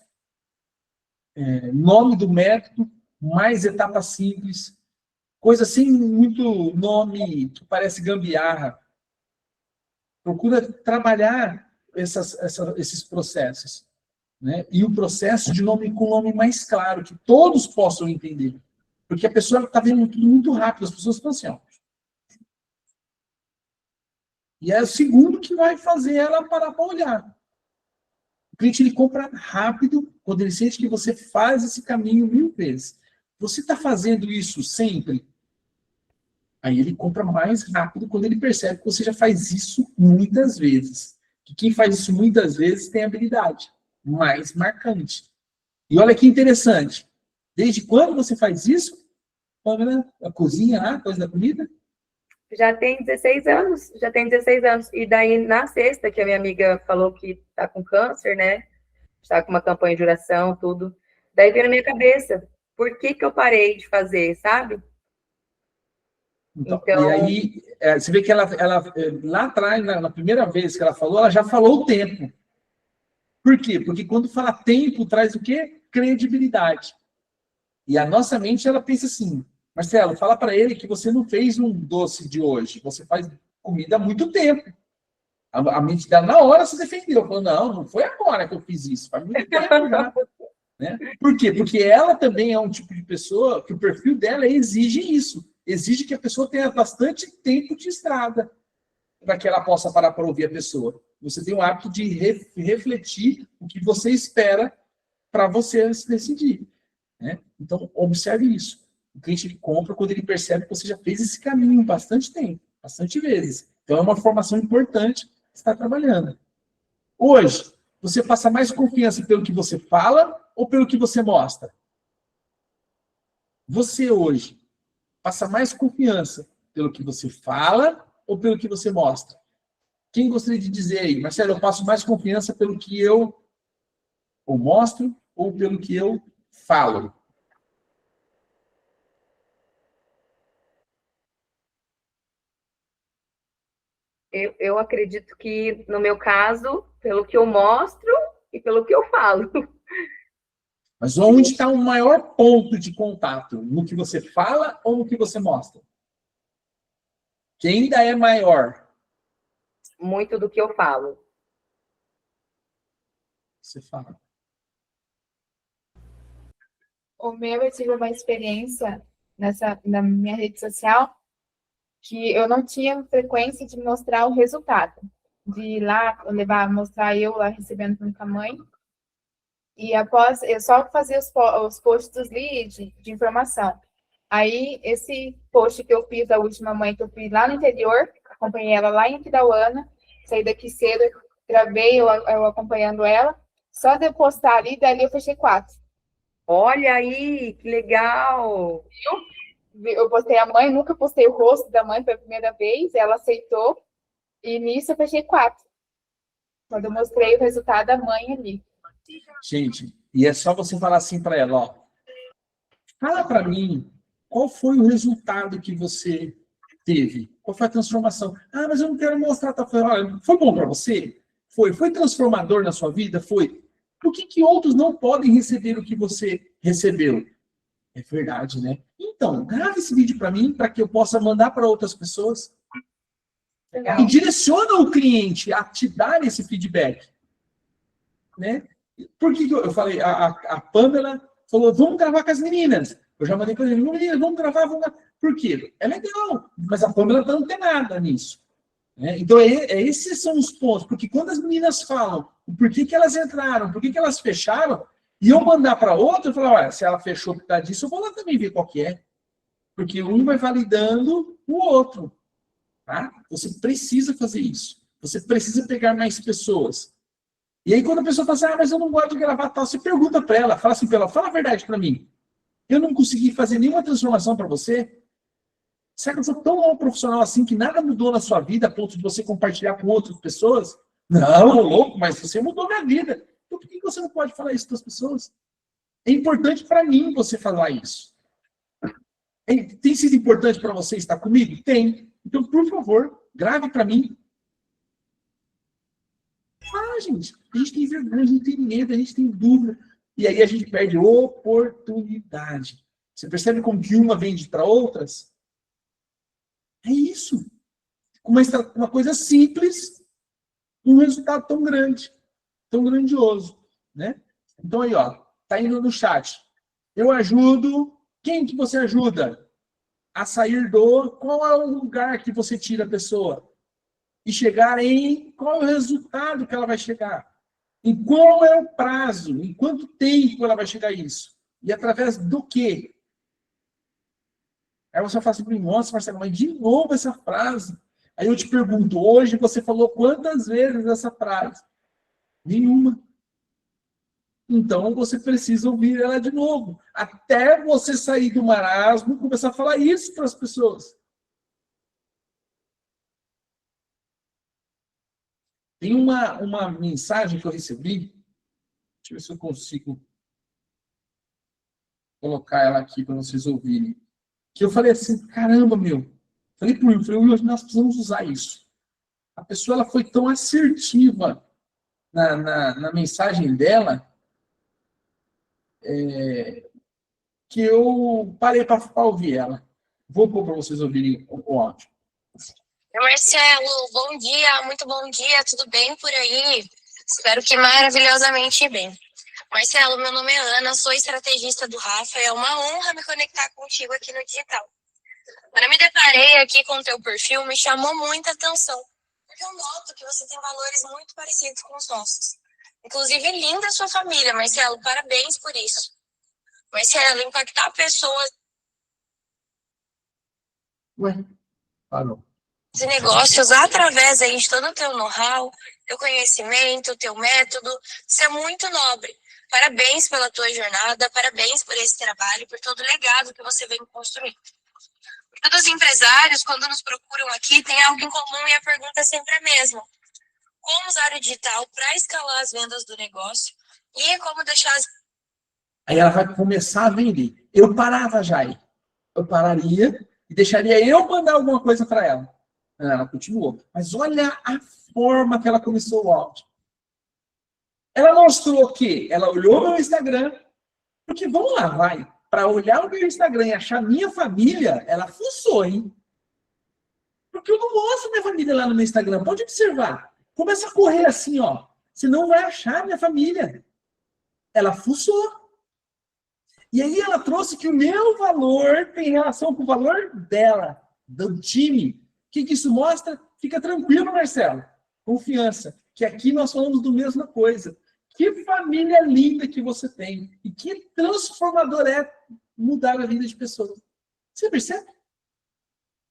nome do método, mais etapa simples, coisa sem muito nome que parece gambiarra. Procura trabalhar esses processos. Né? E o processo de nome com nome mais claro, que todos possam entender. Porque a pessoa está vendo tudo muito rápido, as pessoas estão assim, ó. E é o segundo que vai fazer ela parar para olhar. O cliente ele compra rápido quando ele sente que você faz esse caminho 1000 vezes. Você está fazendo isso sempre? Aí ele compra mais rápido quando ele percebe que você já faz isso muitas vezes. Que quem faz isso muitas vezes tem habilidade mais marcante. E olha que interessante. Desde quando você faz isso? A cozinha lá, coisa da comida? Já tem 16 anos, já tem 16 anos. E daí, na sexta, que a minha amiga falou que tá com câncer, né? Está com uma campanha de oração, tudo. Daí veio na minha cabeça, por que que eu parei de fazer, sabe? Então, Então, e aí, você vê que ela lá atrás, na primeira vez que ela falou, ela já falou o tempo. Por quê? Porque quando fala tempo, traz o quê? Credibilidade. E a nossa mente, ela pensa assim, Marcelo, fala para ele que você não fez um doce de hoje, você faz comida há muito tempo. A mente dela, na hora, se defendeu. Falou, não foi agora que eu fiz isso, faz muito tempo já. Né? Por quê? Porque ela também é um tipo de pessoa que o perfil dela exige isso. Exige que a pessoa tenha bastante tempo de estrada para que ela possa parar para ouvir a pessoa. Você tem o hábito de refletir o que você espera para você se decidir. Né? Então, observe isso. O cliente ele compra quando ele percebe que você já fez esse caminho bastante tempo, bastante vezes. Então, é uma formação importante que você está trabalhando. Hoje, você passa mais confiança pelo que você fala ou pelo que você mostra? Você hoje passa mais confiança pelo que você fala ou pelo que você mostra? Quem gostaria de dizer aí, Marcelo, eu passo mais confiança pelo que eu ou mostro ou pelo que eu falo? eu acredito que, no meu caso, pelo que eu mostro e pelo que eu falo. Mas onde está o maior ponto de contato? No que você fala ou no que você mostra? Que ainda é maior. Muito do que eu falo. Você fala. O meu, eu tive uma experiência na minha rede social que eu não tinha frequência de mostrar o resultado. De ir lá, mostrar eu lá recebendo com a mãe. E após, eu só fazia os posts dos leads de informação. Aí, esse post que eu fiz, a última mãe que eu fiz lá no interior, acompanhei ela lá em Aquidauana, saí daqui cedo, gravei eu acompanhando ela. Só de eu postar ali, dali eu fechei 4. Olha aí, que legal! Eu postei a mãe, nunca postei o rosto da mãe pela primeira vez, ela aceitou, e nisso eu fechei 4. Quando eu mostrei o resultado da mãe ali. Gente, e é só você falar assim para ela, ó. Fala para mim, qual foi o resultado que você teve? Qual foi a transformação? Ah, mas eu não quero mostrar. Tá? Foi bom para você? Foi. Foi transformador na sua vida? Foi. Por que outros não podem receber o que você recebeu? É verdade, né? Então, grave esse vídeo para mim, para que eu possa mandar para outras pessoas. Legal. E direciona o cliente a te dar esse feedback. Né? Por que eu falei? A Pamela falou, vamos gravar com as meninas. Eu já mandei para ele, meninas, vamos gravar. Por quê? É legal, mas a Pamela está antenada nisso. Né? Então, esses são os pontos. Porque quando as meninas falam o porquê que elas entraram, por que elas fecharam, e eu mandar para outra, eu falo, olha, se ela fechou por causa disso, eu vou lá também ver qual que é. Porque um vai validando o outro. Tá? Você precisa fazer isso. Você precisa pegar mais pessoas. E aí, quando a pessoa fala assim, mas eu não gosto de gravar tal, você pergunta para ela, fala assim para ela, fala a verdade para mim. Eu não consegui fazer nenhuma transformação para você? Será que eu sou tão bom profissional assim que nada mudou na sua vida a ponto de você compartilhar com outras pessoas? Não, louco, mas você mudou minha vida. Então, por que você não pode falar isso para as pessoas? É importante para mim você falar isso. Tem sido importante para você estar comigo? Tem. Então, por favor, grave para mim. Gente, a gente tem vergonha, a gente tem medo, a gente tem dúvida. E aí a gente perde oportunidade. Você percebe como que uma vende para outras? É isso. Uma coisa simples, um resultado tão grande, tão grandioso. Né? Então aí, ó, tá indo no chat. Eu ajudo. Quem que você ajuda? A sair do... Qual é o lugar que você tira a pessoa? E chegar em... Qual é o resultado que ela vai chegar? Em qual é o prazo? Em quanto tempo ela vai chegar a isso? E através do quê? Aí você fala assim, nossa, Marcelo, mas de novo essa frase. Aí eu te pergunto, hoje você falou quantas vezes essa frase? Nenhuma. Então você precisa ouvir ela de novo, até você sair do marasmo e começar a falar isso para as pessoas. Tem uma mensagem que eu recebi, deixa eu ver se eu consigo colocar ela aqui para vocês ouvirem. Que eu falei assim, caramba, meu. Falei para mim, hoje nós precisamos usar isso. A pessoa ela foi tão assertiva na mensagem dela, que eu parei para ouvir ela. Vou pôr para vocês ouvirem o áudio. Marcelo, bom dia, muito bom dia, tudo bem por aí? Espero que maravilhosamente bem. Marcelo, meu nome é Ana, sou estrategista do Rafa, é uma honra me conectar contigo aqui no digital. Quando eu me deparei aqui com o teu perfil, me chamou muita atenção, porque eu noto que você tem valores muito parecidos com os nossos. Inclusive, linda a sua família, Marcelo, parabéns por isso. Marcelo, impactar pessoas... Ué, parou. De negócios através aí de todo o teu know-how, teu conhecimento, teu método, isso é muito nobre. Parabéns pela tua jornada, parabéns por esse trabalho, por todo o legado que você vem construindo. Todos os empresários, quando nos procuram aqui, tem algo em comum e a pergunta é sempre a mesma. Como usar o digital para escalar as vendas do negócio e como deixar as... Aí ela vai começar a vender. Eu parava já aí. Eu pararia e deixaria eu mandar alguma coisa para ela. Ela continuou. Mas olha a forma que ela começou o áudio. Ela mostrou o quê? Ela olhou meu Instagram, porque vamos lá, vai. Para olhar o meu Instagram e achar minha família, ela fuçou, hein? Porque eu não mostro minha família lá no meu Instagram. Pode observar. Começa a correr assim, ó. Você não vai achar minha família. Ela fuçou. E aí ela trouxe que o meu valor tem relação com o valor dela, do time. O que isso mostra? Fica tranquilo, Marcelo. Confiança. Que aqui nós falamos do mesma coisa. Que família linda que você tem. E que transformador é mudar a vida de pessoas. Você percebe?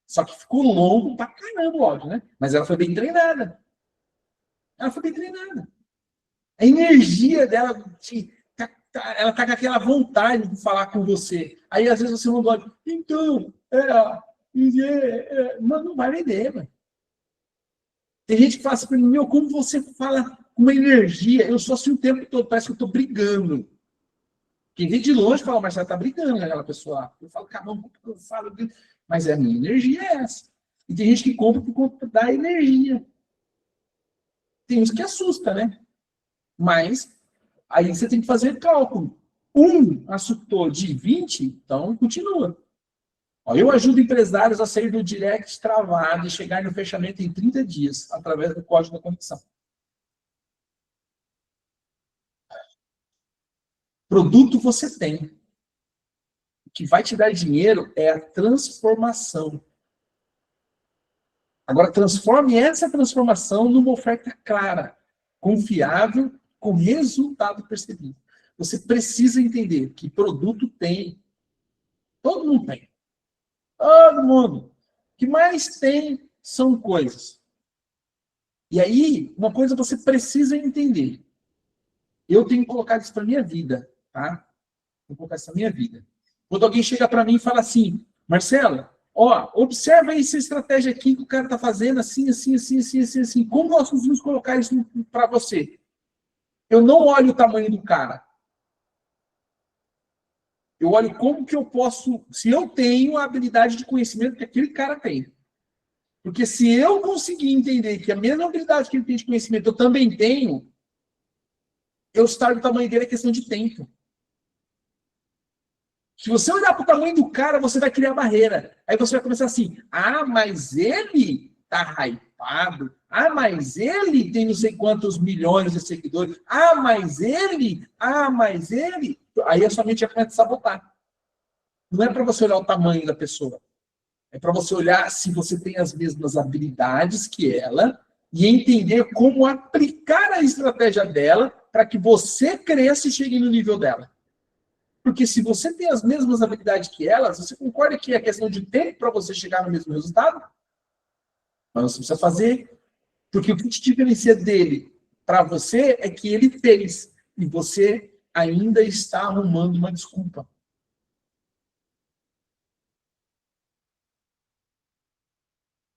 Só que ficou longo pra caramba o áudio, né? Mas ela foi bem treinada. Ela foi bem treinada. A energia dela, ela tá com aquela vontade de falar com você. Aí, às vezes, você não gosta. Então, mas não vai vender, mano. Tem gente que fala assim pra mim, meu, como você fala com uma energia? Eu sou assim o tempo todo, parece que eu tô brigando. Quem vê de longe fala, Marcelo, tá brigando com aquela pessoa lá. Eu falo, caramba, eu falo. Mas a minha energia é essa. E tem gente que compra por conta da energia. Tem uns que assusta, né? Mas aí você tem que fazer cálculo. Assustou de 20, então continua. Ó, eu ajudo empresários a sair do direct travado e chegar no fechamento em 30 dias, através do código da conexão. Produto você tem. O que vai te dar dinheiro é a transformação. Agora, transforme essa transformação numa oferta clara, confiável, com resultado percebido. Você precisa entender que produto tem. Todo mundo tem. Todo mundo. O que mais tem são coisas. E aí, uma coisa você precisa entender. Eu tenho colocado isso para a minha vida, tá? Vou colocar isso na minha vida. Quando alguém chega para mim e fala assim, Marcelo, ó, observa essa estratégia aqui que o cara está fazendo, assim. Como nós conseguimos colocar isso para você? Eu não olho o tamanho do cara. Eu olho como que eu posso... Se eu tenho a habilidade de conhecimento que aquele cara tem. Porque se eu conseguir entender que a mesma habilidade que ele tem de conhecimento eu também tenho, eu estar do tamanho dele é questão de tempo. Se você olhar para o tamanho do cara, você vai criar barreira. Aí você vai começar assim, mas ele tá hypado. Mas ele tem não sei quantos milhões de seguidores. Mas ele. Aí a sua mente já começa a sabotar. Não é para você olhar o tamanho da pessoa. É para você olhar se você tem as mesmas habilidades que ela e entender como aplicar a estratégia dela para que você cresça e chegue no nível dela. Porque se você tem as mesmas habilidades que elas, você concorda que é questão de tempo para você chegar no mesmo resultado? Mas você precisa fazer. Porque o que te diferencia dele para você é que ele fez. E você ainda está arrumando uma desculpa.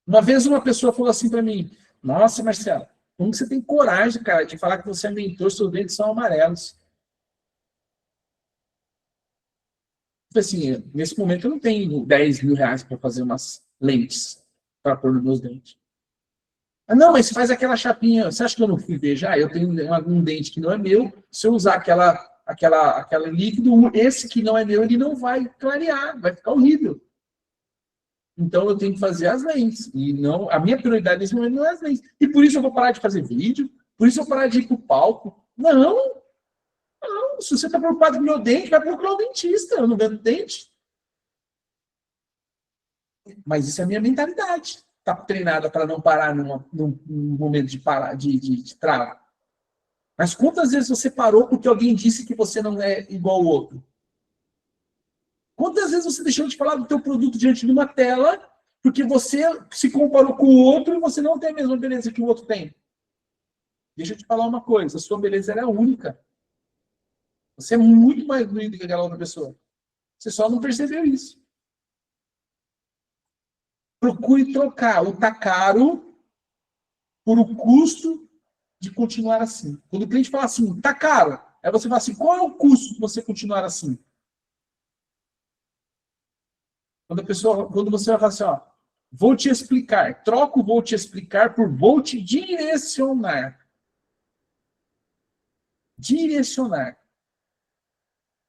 Uma vez uma pessoa falou assim para mim: nossa, Marcelo, como que você tem coragem, cara, de falar que você é mentor, seus dentes são amarelos? Assim, nesse momento eu não tenho 10 mil reais para fazer umas lentes para pôr nos meus dentes. Ah, não, mas você faz aquela chapinha. Você acha que eu não fui ver já? Eu tenho um dente que não é meu. Se eu usar aquela líquido, esse que não é meu, ele não vai clarear, vai ficar horrível. Então eu tenho que fazer as lentes. E não, a minha prioridade nesse momento não é as lentes. E por isso eu vou parar de fazer vídeo, por isso eu vou parar de ir para o palco. Não, não. Se você está preocupado com o meu dente, vai procurar um dentista. Eu não vendo dente. Mas isso é a minha mentalidade. Está treinada para não parar num momento de parar, de trava. Mas quantas vezes você parou porque alguém disse que você não é igual ao outro? Quantas vezes você deixou de falar do teu produto diante de uma tela porque você se comparou com o outro e você não tem a mesma beleza que o outro tem? Deixa eu te falar uma coisa, a sua beleza é única. Você é muito mais bonito que aquela outra pessoa. Você só não percebeu isso. Procure trocar o tá caro por o custo de continuar assim. Quando o cliente fala assim, tá caro, aí você fala assim, qual é o custo de você continuar assim? Quando você vai falar assim, ó, vou te explicar, troco vou te explicar por vou te direcionar. Direcionar.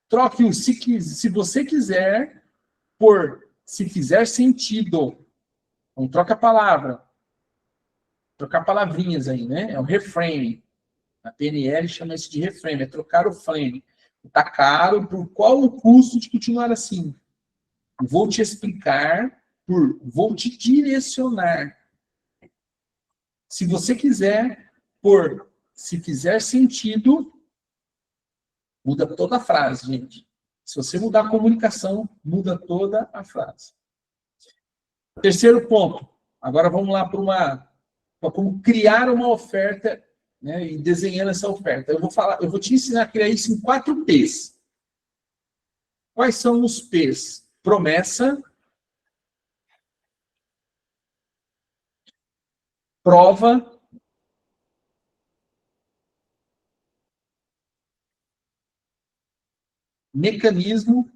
Troque o se você quiser por se fizer sentido. Então, troca a palavra. Trocar palavrinhas aí, né? É um reframe. A PNL chama isso de reframe, é trocar o frame. Tá caro, por qual o custo de continuar assim? Vou te explicar, vou te direcionar. Se você quiser, se fizer sentido, muda toda a frase, gente. Se você mudar a comunicação, muda toda a frase. Terceiro ponto. Agora vamos lá para como criar uma oferta, né, e desenhando essa oferta. Eu vou te ensinar a criar isso em 4 P's. Quais são os P's? Promessa, prova, mecanismo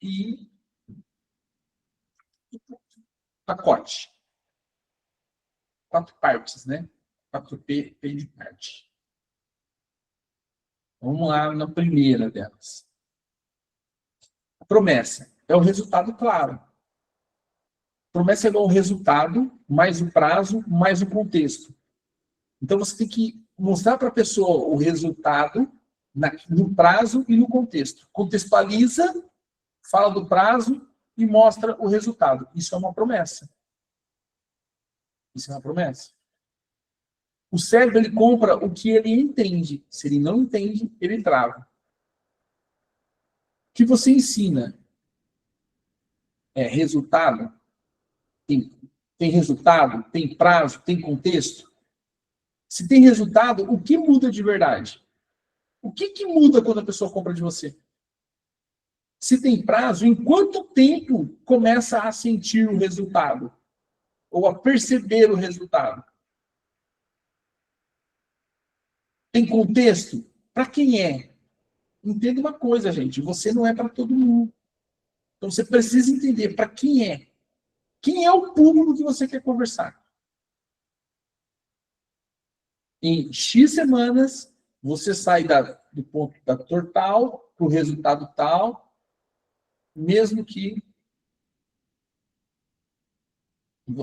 e pacote. 4 partes, né? 4P, P de parte. Vamos lá na primeira delas. A promessa é o resultado claro. Promessa é igual ao resultado, mais o prazo, mais o contexto. Então, você tem que mostrar para a pessoa o resultado no prazo e no contexto. Contextualiza, fala do prazo e mostra o resultado. Isso é uma promessa. Isso é uma promessa. O cérebro, ele compra o que ele entende. Se ele não entende, ele trava. O que você ensina é resultado? Tem resultado? Tem prazo? Tem contexto? Se tem resultado, o que muda de verdade? O que muda quando a pessoa compra de você? Se tem prazo, em quanto tempo começa a sentir o resultado? Ou a perceber o resultado? Tem contexto? Para quem é? Entenda uma coisa, gente. Você não é para todo mundo. Então você precisa entender para quem é. Quem é o público que você quer conversar? Em X semanas, você sai do ponto da dor tal para o resultado tal, mesmo que...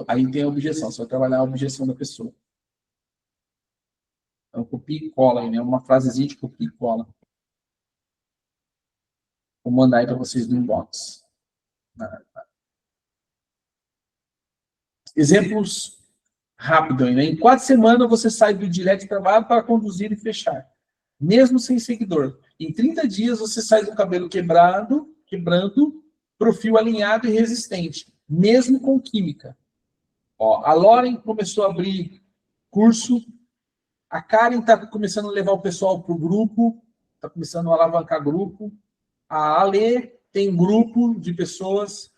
Aí tem a objeção, você vai trabalhar a objeção da pessoa. É um copia e cola aí, né? Uma frasezinha de copia e cola. Vou mandar aí para vocês no inbox. Exemplos Rápido, né? Em 4 semanas você sai do direct trabalho para conduzir e fechar. Mesmo sem seguidor. Em 30 dias você sai do cabelo quebrando, perfil alinhado e resistente. Mesmo com química. Ó, a Lauren começou a abrir curso. A Karen está começando a levar o pessoal para o grupo. Está começando a alavancar grupo. A Ale tem grupo de pessoas.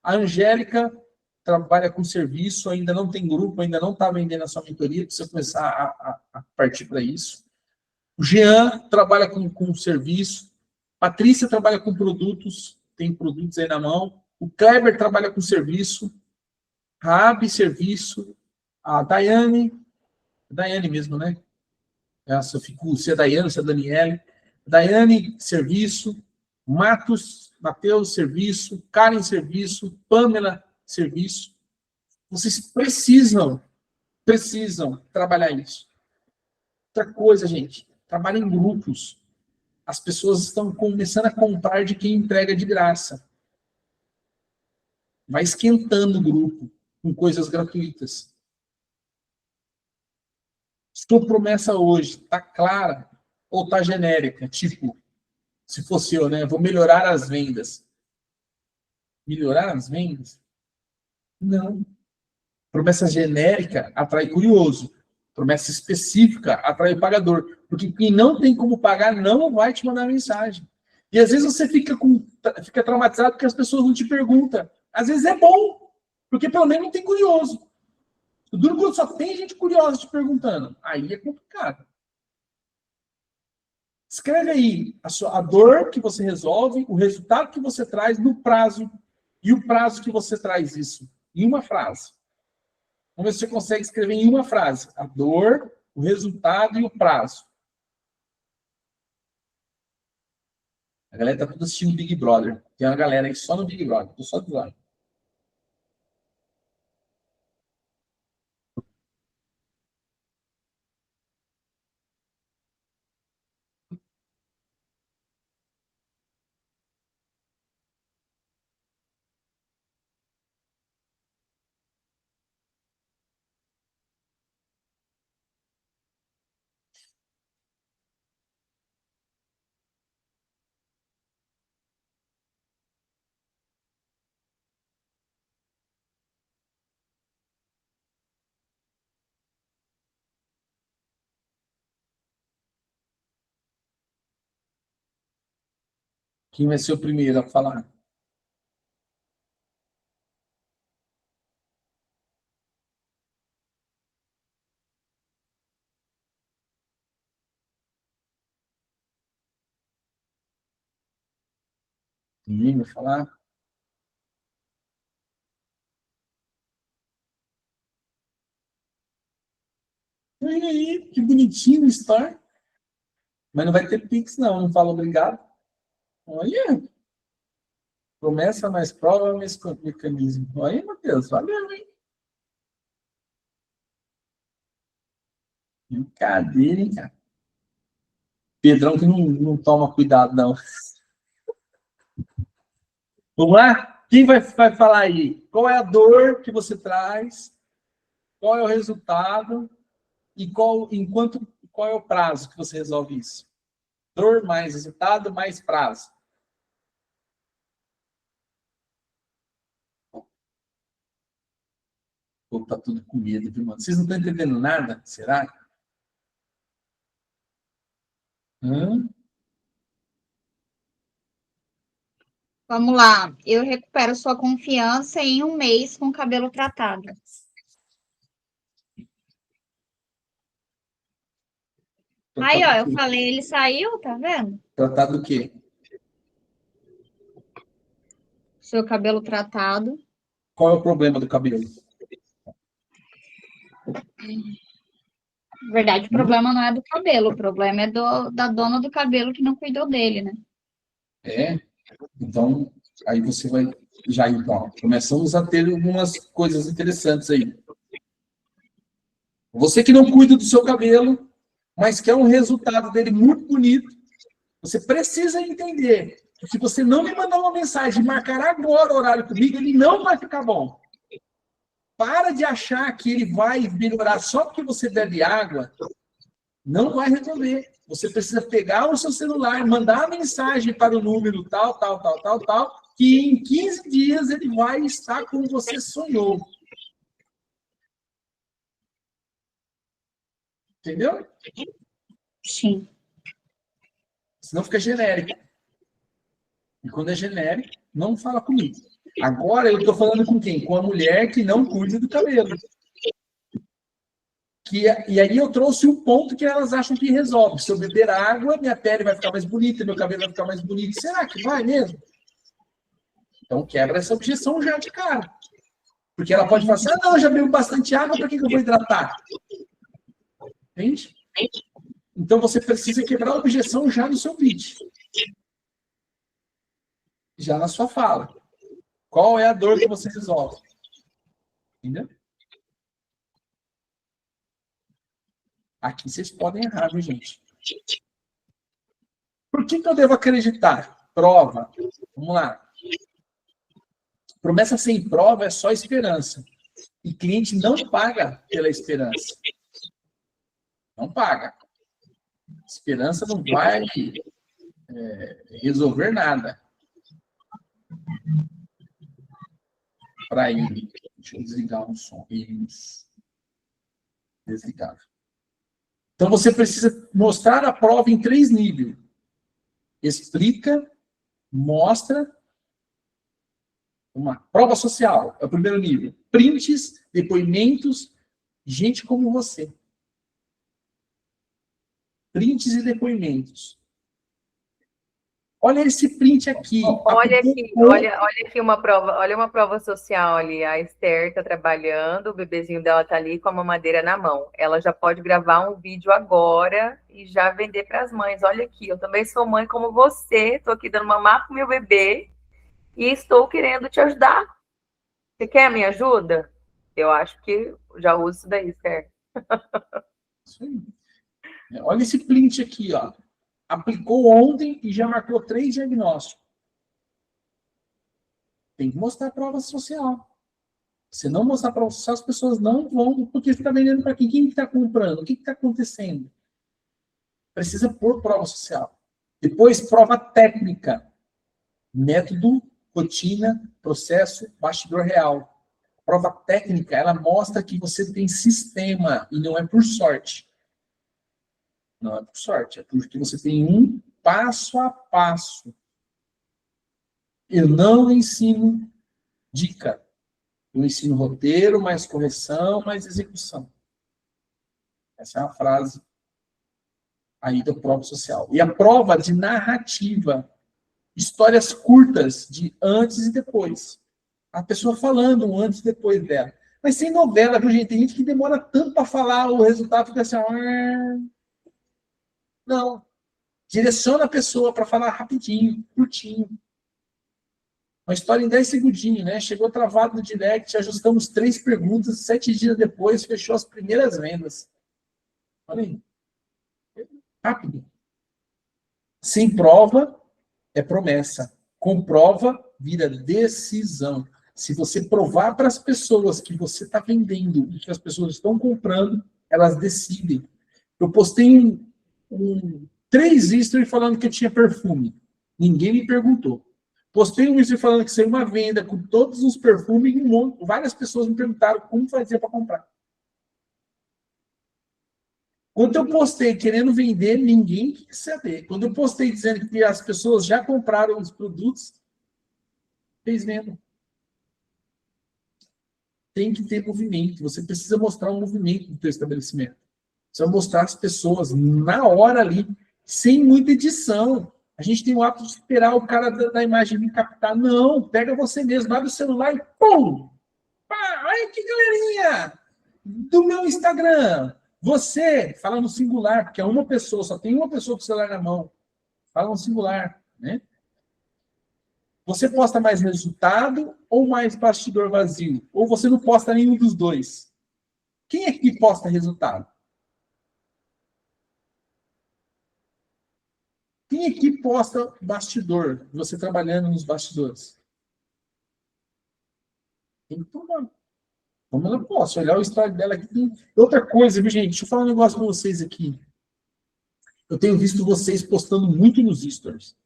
A Angélica trabalha com serviço, ainda não tem grupo, ainda não está vendendo a sua mentoria, precisa começar a partir para isso. O Jean trabalha com serviço. Patrícia trabalha com produtos, tem produtos aí na mão. O Kleber trabalha com serviço. Rabi, serviço. A Daiane mesmo, né? Essa ficou, se é Daiane, se é Daniele. Daiane, serviço. Matheus, serviço. Karen, serviço. Pamela, serviço. Vocês precisam trabalhar isso. Outra coisa, gente, trabalha em grupos. As pessoas estão começando a comprar de quem entrega de graça. Vai esquentando o grupo com coisas gratuitas. Sua promessa hoje está clara ou está genérica? Tipo, se fosse eu, né? Vou melhorar as vendas. Melhorar as vendas? Não. Promessa genérica atrai curioso. Promessa específica atrai pagador. Porque quem não tem como pagar não vai te mandar mensagem. E às vezes você fica traumatizado porque as pessoas não te perguntam. Às vezes é bom, porque pelo menos não tem curioso. O duro quando só tem gente curiosa te perguntando. Aí é complicado. Escreve aí a dor que você resolve, o resultado que você traz no prazo e o prazo que você traz isso. Em uma frase. Vamos ver se você consegue escrever em uma frase. A dor, o resultado e o prazo. A galera está tudo assistindo Big Brother. Tem uma galera aí só no Big Brother. Estou só avisando. Quem vai ser o primeiro a falar? Ninguém vai falar? Olha aí, que bonitinho o Store. Mas não vai ter Pix, não. Não fala obrigado. Olha. Promessa mais prova, mais mecanismo. Olha, Matheus. Valeu, hein? Brincadeira, hein, cara? Pedrão que não toma cuidado, não. Vamos lá? Quem vai falar aí? Qual é a dor que você traz? Qual é o resultado? E qual é o prazo que você resolve isso? Dor mais resultado mais prazo. Pô, tá tudo com medo, viu, mano? Vocês não estão entendendo nada? Será? Vamos lá. Eu recupero sua confiança em 1 mês com cabelo tratado. Aí, ó, eu falei, ele saiu, tá vendo? Tratado do quê? Seu cabelo tratado. Qual é o problema do cabelo? Na verdade, o problema não é do cabelo, o problema é da dona do cabelo que não cuidou dele, né? É? Então, aí você vai... Já, então, começamos a ter algumas coisas interessantes aí. Você que não cuida do seu cabelo, mas quer um resultado dele muito bonito, você precisa entender que se você não me mandar uma mensagem e marcar agora o horário comigo, ele não vai ficar bom. Para de achar que ele vai melhorar só porque você bebe água. Não vai resolver. Você precisa pegar o seu celular, mandar a mensagem para o número tal, que em 15 dias ele vai estar como você sonhou. Entendeu? Sim. Senão fica genérico. E quando é genérico, não fala comigo. Agora eu estou falando com quem? Com a mulher que não cuida do cabelo. E aí eu trouxe um ponto que elas acham que resolve. Se eu beber água, minha pele vai ficar mais bonita, meu cabelo vai ficar mais bonito. Será que vai mesmo? Então quebra essa objeção já de cara. Porque ela pode falar assim, não, eu já bebo bastante água, para que eu vou hidratar? Entende? Então você precisa quebrar a objeção já no seu pitch. Já na sua fala. Qual é a dor que você resolve? Entendeu? Aqui vocês podem errar, viu, gente? Por que eu devo acreditar? Prova. Vamos lá. Promessa sem prova é só esperança. E cliente não paga pela esperança. Não paga. Esperança não vai resolver nada. Para ele. Deixa eu desligar um som. Isso. Desligado. Então, você precisa mostrar a prova em 3 níveis. Explica, mostra. Uma prova social, é o primeiro nível. Prints, depoimentos, gente como você. Prints e depoimentos. Olha esse print aqui. Olha aqui uma prova social ali. A Esther está trabalhando, o bebezinho dela está ali com a mamadeira na mão. Ela já pode gravar um vídeo agora e já vender para as mães. Olha aqui, eu também sou mãe como você, estou aqui dando mamar para o meu bebê e estou querendo te ajudar. Você quer a minha ajuda? Eu acho que já uso isso daí, Esther. Isso aí. Olha esse print aqui, ó. Aplicou ontem e já marcou 3 diagnósticos. Tem que mostrar a prova social. Se não mostrar a prova social, as pessoas não vão, porque você está vendendo para quem? Quem está comprando? O que está acontecendo? Precisa pôr prova social. Depois, prova técnica. Método, rotina, processo, bastidor real. Prova técnica, ela mostra que você tem sistema e não é por sorte. Não é por sorte, é porque você tem um passo a passo. Eu não ensino dica. Eu ensino roteiro, mais correção, mais execução. Essa é a frase aí da prova social. E a prova de narrativa. Histórias curtas de antes e depois. A pessoa falando um antes e depois dela. Mas sem novela, viu, gente? Tem gente que demora tanto para falar, o resultado fica assim... Não. Direciona a pessoa para falar rapidinho, curtinho. Uma história em 10 segundinhos, né? Chegou travado no direct, ajustamos 3 perguntas, 7 dias depois, fechou as primeiras vendas. Olha aí. Rápido. Sem prova, é promessa. Com prova, vira decisão. Se você provar para as pessoas que você está vendendo e que as pessoas estão comprando, elas decidem. Eu postei 3 stories falando que eu tinha perfume. Ninguém me perguntou. Postei um story falando que saiu uma venda com todos os perfumes e várias pessoas me perguntaram como fazia para comprar. Quando eu postei querendo vender, ninguém quis saber. Quando eu postei dizendo que as pessoas já compraram os produtos, fez venda. Tem que ter movimento. Você precisa mostrar um movimento do seu estabelecimento. Você vai mostrar as pessoas na hora ali, sem muita edição. A gente tem o hábito de esperar o cara da imagem vir captar. Não, pega você mesmo, abre o celular e pum! Ah, olha que galerinha! Do meu Instagram. Você, fala no singular, porque é uma pessoa, só tem uma pessoa com o celular na mão. Fala no singular, né? Você posta mais resultado ou mais bastidor vazio? Ou você não posta nenhum dos dois? Quem é que posta resultado? Quem é que posta bastidor? Você trabalhando nos bastidores? Tem que tomar. Pamela, posso olhar o story dela aqui. Outra coisa, viu, gente? Deixa eu falar um negócio com vocês aqui. Eu tenho visto vocês postando muito nos stories.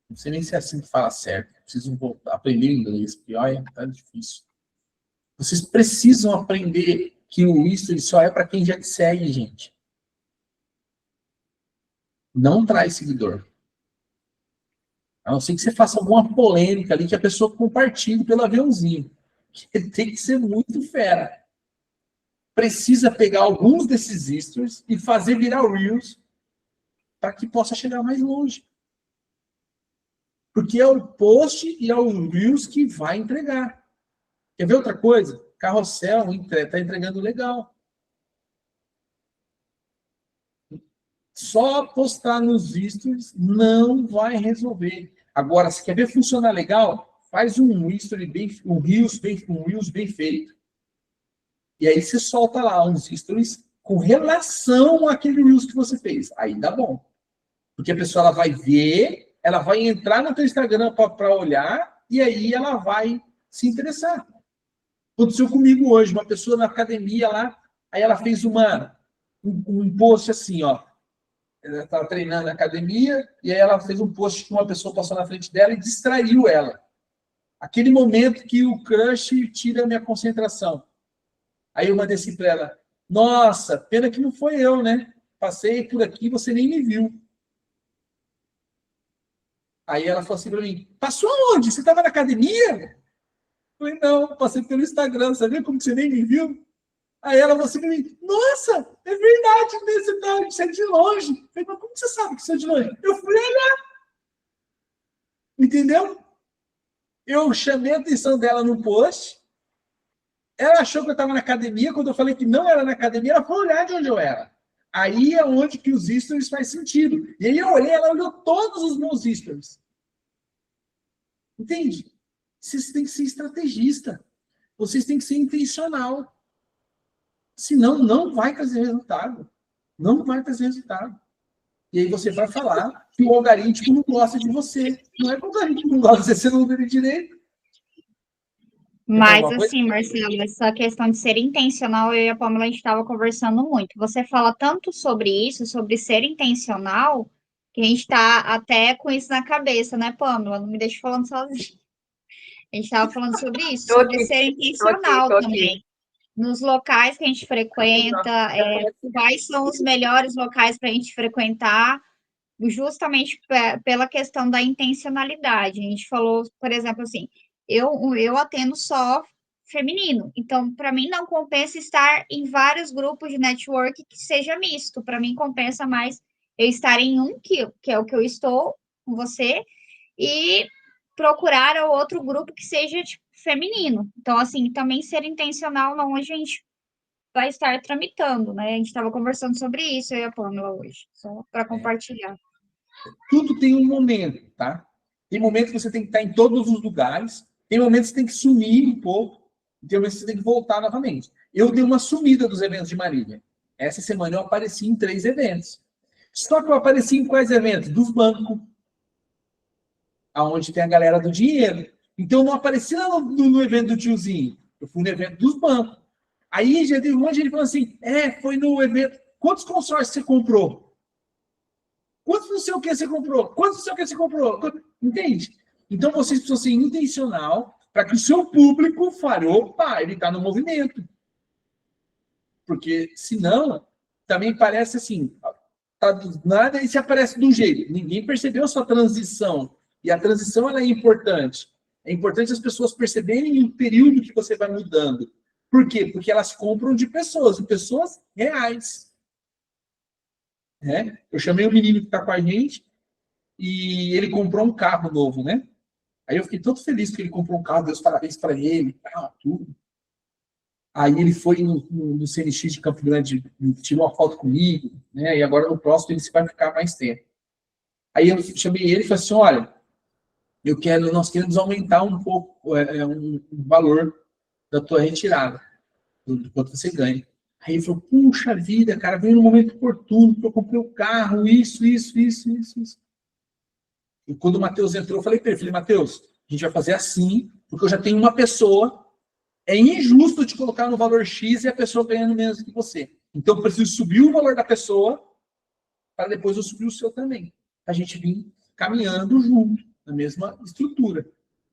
Não sei nem se é assim que fala certo. Preciso aprender inglês, porque olha, tá difícil. Vocês precisam aprender que o history só é para quem já te segue, gente. Não traz seguidor. A não ser que você faça alguma polêmica ali que a pessoa compartilhe pelo aviãozinho. Tem que ser muito fera. Precisa pegar alguns desses stories e fazer virar Reels para que possa chegar mais longe. Porque é o post e é o Reels que vai entregar. Quer ver outra coisa? Carrossel está entregando legal. Só postar nos stories não vai resolver. Agora, se quer ver funcionar legal, faz um history um Reels bem feito. E aí você solta lá uns stories com relação àquele Reels que você fez. Aí dá bom. Porque a pessoa ela vai ver, ela vai entrar no teu Instagram para olhar, e aí ela vai se interessar. Aconteceu comigo hoje, uma pessoa na academia lá, aí ela fez um post assim, ó. Ela estava treinando na academia, e aí ela fez um post que uma pessoa passou na frente dela e distraiu ela. Aquele momento que o crush tira a minha concentração. Aí eu mandei assim para ela, nossa, pena que não foi eu, né? Passei por aqui, você nem me viu. Aí ela falou assim para mim, passou aonde? Você estava na academia? Eu falei, não, passei pelo Instagram, você viu como você nem me viu? Aí ela falou assim para mim, nossa, é verdade, né? Você é de longe. Eu falei, mas como você sabe que você é de longe? Eu fui olhar. Entendeu? Eu chamei a atenção dela no post, ela achou que eu estava na academia, quando eu falei que não era na academia, ela foi olhar de onde eu era. Aí é onde que os stories faz sentido. E aí eu olhei, ela olhou todos os meus stories. Entende? Vocês têm que ser estrategista. Vocês têm que ser intencional. Senão, não vai trazer resultado. Não vai trazer resultado. E aí você vai falar que o algoritmo não gosta de você. Não é que o algoritmo não gosta de você, não vê direito. Mas, assim, Marcelo, essa questão de ser intencional, eu e a Pamela, a gente estava conversando muito. Você fala tanto sobre isso, sobre ser intencional, que a gente está até com isso na cabeça, né, Pamela? Não me deixe falando sozinha. A gente estava falando sobre isso, sobre ser intencional também. Nos locais que a gente frequenta, quais são os melhores locais para a gente frequentar, justamente pela questão da intencionalidade. A gente falou, por exemplo, assim, eu atendo só feminino, então para mim não compensa estar em vários grupos de network que seja misto. Para mim compensa mais eu estar em um, que é o que eu estou com você, e procurar outro grupo que seja tipo, feminino. Então, assim, também ser intencional onde a gente vai estar tramitando, né? A gente estava conversando sobre isso, eu e a Pamela hoje, só para compartilhar. Tudo tem um momento, tá? Tem momentos que você tem que estar em todos os lugares, tem momentos que você tem que sumir um pouco, e tem momentos que você tem que voltar novamente. Eu dei uma sumida dos eventos de Marília. Essa semana eu apareci em 3 eventos. Só que eu apareci em quais eventos? Dos bancos. Aonde tem a galera do dinheiro. Então, eu não apareci lá no evento do tiozinho. Eu fui no evento dos bancos. Aí, já teve um monte de gente falando assim, foi no evento. Quantos consórcios você comprou? Quantos não sei o que você comprou? Quantos não sei o que você comprou? Entende? Então, vocês precisam ser intencional para que o seu público fale, opa, ele está no movimento. Porque, senão, também parece assim, tá do nada e se aparece de um jeito. Ninguém percebeu a sua transição. E a transição ela é importante. É importante as pessoas perceberem o período que você vai mudando. Por quê? Porque elas compram de pessoas reais. Eu chamei o menino que está com a gente e ele comprou um carro novo, né? Aí eu fiquei todo feliz que ele comprou um carro, Deus parabéns para ele, tudo. Aí ele foi no CNX de Campo Grande, tirou uma foto comigo, né? E agora no próximo ele vai ficar mais tempo. Aí eu chamei ele e falei assim, olha, nós queremos aumentar um pouco um valor da tua retirada, do quanto você ganha. Aí ele falou, puxa vida, cara, veio no momento oportuno, que eu comprei o carro, isso. E quando o Matheus entrou, eu falei para ele, Matheus, a gente vai fazer assim, porque eu já tenho uma pessoa É injusto te colocar no valor X e a pessoa ganhando menos que você. Então, eu preciso subir o valor da pessoa para depois eu subir o seu também. A gente vir caminhando junto, na mesma estrutura.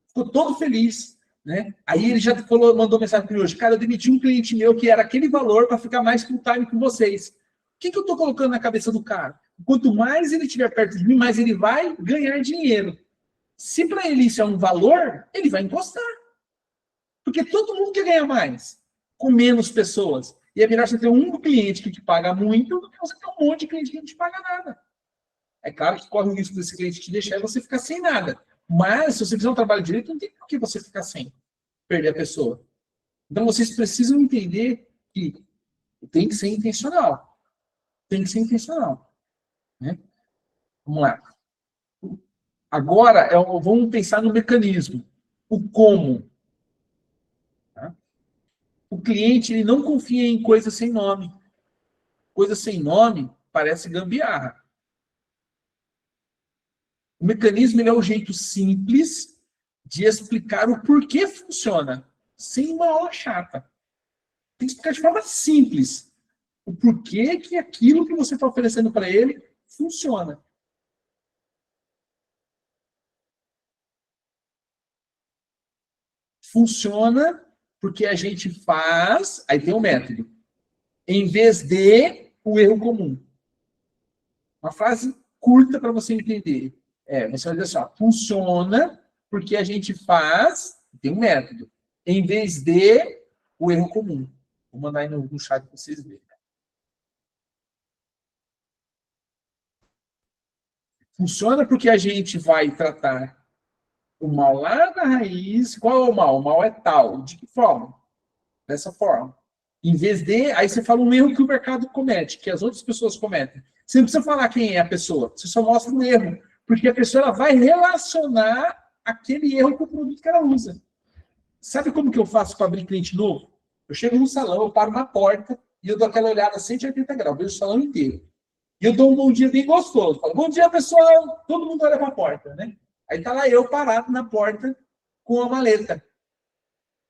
Ficou todo feliz, né? Aí ele já mandou mensagem para mim hoje. Cara, eu demiti um cliente meu que era aquele valor para ficar mais full time com vocês. O que eu estou colocando na cabeça do cara? Quanto mais ele estiver perto de mim, mais ele vai ganhar dinheiro. Se para ele isso é um valor, ele vai encostar. Porque todo mundo quer ganhar mais, com menos pessoas. E é melhor você ter um cliente que te paga muito do que você ter um monte de cliente que não te paga nada. É claro que corre o risco desse cliente te deixar e você ficar sem nada. Mas, se você fizer um trabalho direito, não tem por que você ficar sem perder a pessoa. Então, vocês precisam entender que tem que ser intencional. Tem que ser intencional. Né? Vamos lá. Agora, vamos pensar no mecanismo. O como. Tá? O cliente ele não confia em coisas sem nome. Coisa sem nome parece gambiarra. O mecanismo ele é um jeito simples de explicar o porquê funciona, sem uma aula chata. Tem que explicar de forma simples o porquê que aquilo que você está oferecendo para ele funciona. Funciona porque a gente faz, aí tem um método, em vez de o erro comum. Uma frase curta para você entender. Você vai dizer assim, funciona porque a gente faz, tem um método, em vez de o erro comum. Vou mandar aí no chat para vocês verem. Funciona porque a gente vai tratar o mal lá na raiz. Qual é o mal? O mal é tal. De que forma? Dessa forma. Em vez de... Aí você fala um erro que o mercado comete, que as outras pessoas cometem. Você não precisa falar quem é a pessoa. Você só mostra o erro. Porque a pessoa ela vai relacionar aquele erro com o produto que ela usa. Sabe como que eu faço para abrir cliente novo? Eu chego no salão, eu paro na porta e eu dou aquela olhada a 180 graus, vejo o salão inteiro. E eu dou um bom dia bem gostoso. Falo, bom dia, pessoal. Todo mundo olha para a porta, né? Aí tá lá eu parado na porta com a maleta.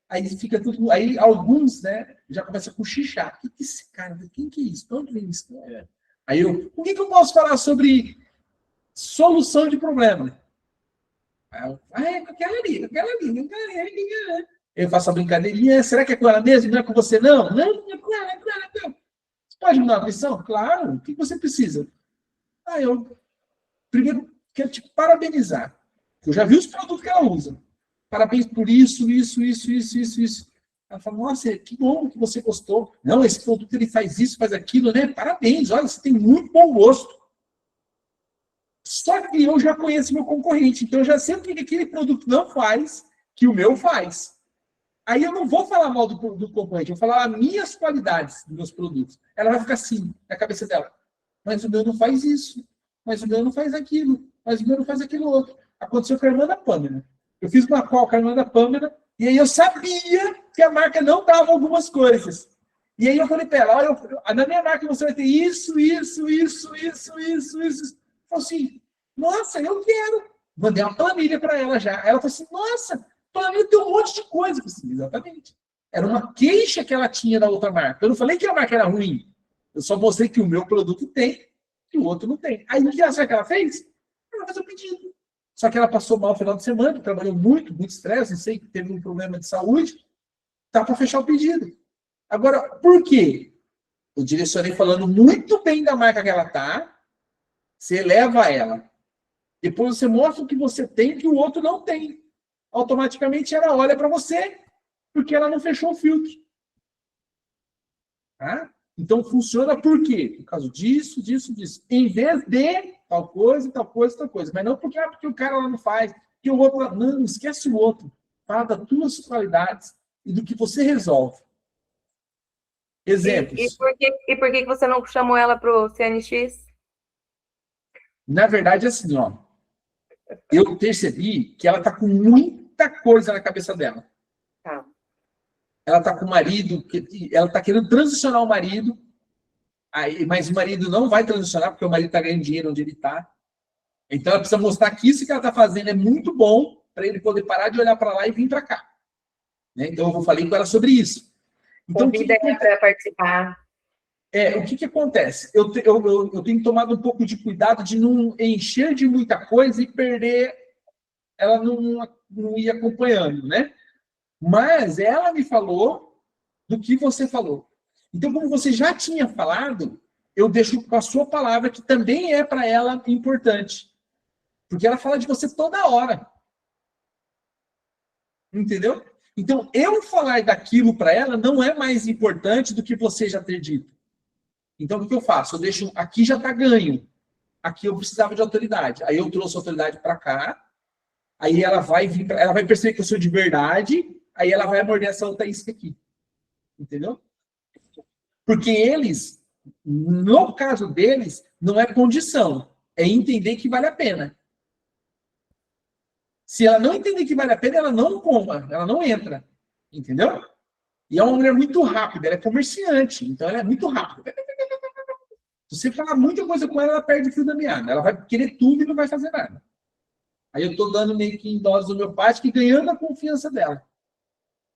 Aí fica tudo... Aí alguns, né, já começam a cochichar. O que é esse cara? Quem que é isso? De onde vem isso? Aí eu... O que eu posso falar sobre solução de problema? Com aquela ali. Eu faço a brincadeirinha. Será que é com ela mesmo? Não é com você, não? Não, é com ela, não. Você pode mudar a missão? Claro. O que você precisa? Eu primeiro quero te parabenizar. Eu já vi os produtos que ela usa. Parabéns por isso. Ela fala, nossa, que bom que você gostou. Não, esse produto ele faz isso, faz aquilo, né? Parabéns, olha, você tem muito bom gosto. Só que eu já conheço meu concorrente, então eu já sei o que aquele produto não faz, que o meu faz. Aí eu não vou falar mal do concorrente, eu vou falar as minhas qualidades dos meus produtos. Ela vai ficar assim, na cabeça dela. Mas o meu não faz isso. Mas o meu não faz aquilo. Mas o meu não faz aquilo outro. Aconteceu com a irmã da Pâmela. Eu fiz uma call com a irmã da Pâmela, e aí eu sabia que a marca não dava algumas coisas. E aí eu falei para ela, olha, na minha marca você vai ter isso. Falei assim, nossa, eu quero. Mandei uma planilha para ela já. Ela falou assim, nossa, planilha tem um monte de coisa. Eu falei assim, exatamente. Era uma queixa que ela tinha da outra marca. Eu não falei que a marca era ruim. Eu só mostrei que o meu produto tem, que o outro não tem. Aí o que ela fez? Ela fez o pedido. Só que ela passou mal no final de semana, trabalhou muito estresse, não sei, teve um problema de saúde. Tá para fechar o pedido. Agora, por quê? Eu direcionei falando muito bem da marca que ela tá. Você eleva ela. Depois você mostra o que você tem que o outro não tem. Automaticamente ela olha para você porque ela não fechou o filtro. Tá? Então funciona por quê? Por causa disso. Em vez de tal coisa. Mas não porque o cara lá não faz, que o outro lá... Não, esquece o outro. Fala das tuas qualidades e do que você resolve. Exemplos. E por que você não chamou ela para o CNX? Na verdade, assim, eu percebi que ela está com muita coisa na cabeça dela. Tá. Ela está com o marido, ela está querendo transicionar o marido, mas o marido não vai transicionar, porque o marido está ganhando dinheiro onde ele está. Então, ela precisa mostrar que isso que ela está fazendo é muito bom para ele poder parar de olhar para lá e vir para cá. né? Então, eu falei com ela sobre isso. Então, Convida ela para participar. o que acontece? Eu tenho tomado um pouco de cuidado de não encher de muita coisa e perder, ela não ir acompanhando, né? Mas ela me falou do que você falou. Então, como você já tinha falado, eu deixo com a sua palavra, que também é para ela importante. Porque ela fala de você toda hora. Entendeu? Então, eu falar daquilo para ela não é mais importante do que você já ter dito. Então, o que eu faço? Eu deixo, aqui já está ganho. Aqui eu precisava de autoridade. Aí eu trouxe a autoridade para cá. Aí ela vai vir, ela vai perceber que eu sou de verdade. Aí ela vai morder essa outra isca aqui. Entendeu? Porque eles, no caso deles, não é condição. É entender que vale a pena. Se ela não entender que vale a pena, ela não coma, ela não entra. Entendeu? E é uma mulher muito rápida, ela é comerciante, então ela é muito rápida. Se você falar muita coisa com ela, ela perde o fio da meada. Ela vai querer tudo e não vai fazer nada. Aí eu estou dando meio que em dose homeopática e ganhando a confiança dela.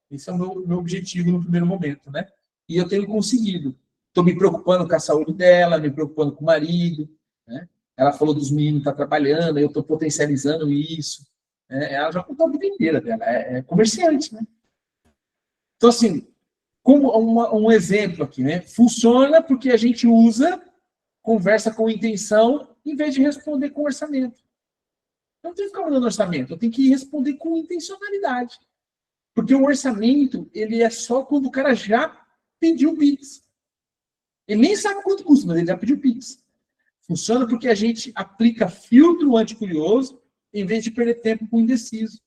Esse é o meu objetivo no primeiro momento, né? E eu tenho conseguido. Estou me preocupando com a saúde dela, me preocupando com o marido, né? Ela falou dos meninos que tá trabalhando, eu estou potencializando isso. Né? Ela já contou a vida inteira dela, é comerciante, né? Então, assim, como um exemplo aqui, né? Funciona porque a gente usa, conversa com intenção, em vez de responder com orçamento. Eu não tenho que ficar mandando orçamento, eu tenho que responder com intencionalidade. Porque o orçamento, ele é só quando o cara já pediu o Pix. Ele nem sabe quanto custa, mas ele já pediu o Pix. Funciona porque a gente aplica filtro anticurioso em vez de perder tempo com indeciso.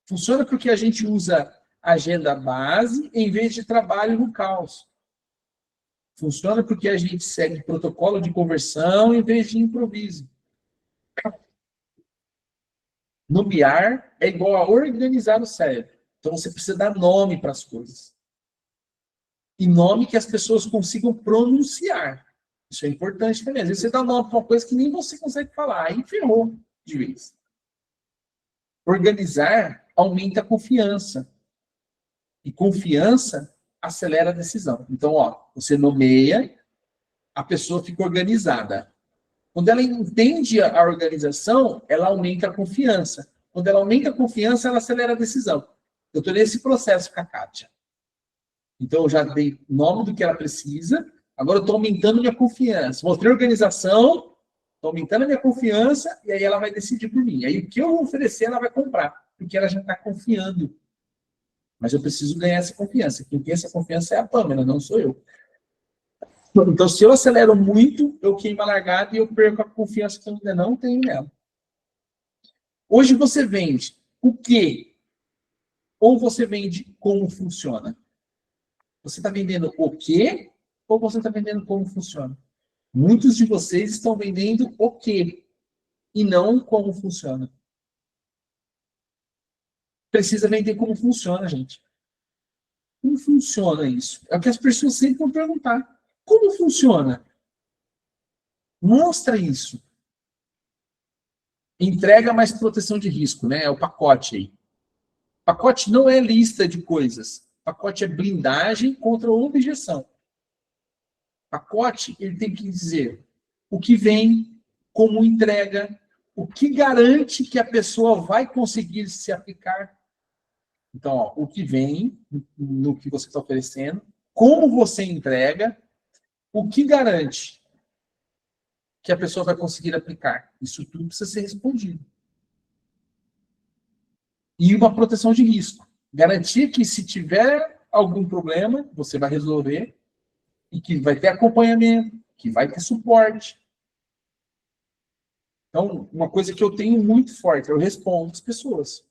Funciona porque a gente usa agenda base em vez de trabalho no caos. Funciona porque a gente segue protocolo de conversão em vez de improviso. Nomear é igual a organizar o cérebro. Então você precisa dar nome para as coisas. E nome que as pessoas consigam pronunciar. Isso é importante também. Às vezes você dá nome para uma coisa que nem você consegue falar. Aí ferrou de vez. Organizar aumenta a confiança. E confiança acelera a decisão. Então, você nomeia, a pessoa fica organizada. Quando ela entende a organização, ela aumenta a confiança. Quando ela aumenta a confiança, ela acelera a decisão. Eu estou nesse processo com a Kátia. Então, eu já dei o nome do que ela precisa, agora eu estou aumentando minha confiança. Mostrei organização, estou aumentando a minha confiança, e aí ela vai decidir por mim. Aí o que eu vou oferecer, ela vai comprar, porque ela já está confiando. Mas eu preciso ganhar essa confiança. Quem tem essa confiança é a Pamela, não sou eu. Então, se eu acelero muito, eu queimo a largada e eu perco a confiança que eu ainda não tenho nela. Hoje você vende o quê? Ou você vende como funciona? Você está vendendo o quê? Ou você está vendendo como funciona? Muitos de vocês estão vendendo o quê? E não como funciona. Precisa vender como funciona, gente. Como funciona isso? É o que as pessoas sempre vão perguntar. Como funciona? Mostra isso. Entrega mais proteção de risco, né? É o pacote aí. Pacote não é lista de coisas. Pacote é blindagem contra objeção. Pacote, ele tem que dizer o que vem, como entrega, o que garante que a pessoa vai conseguir se aplicar. Então, o que vem no que você está oferecendo, como você entrega, o que garante que a pessoa vai conseguir aplicar. Isso tudo precisa ser respondido. E uma proteção de risco. Garantir que se tiver algum problema, você vai resolver e que vai ter acompanhamento, que vai ter suporte. Então, uma coisa que eu tenho muito forte, eu respondo as pessoas.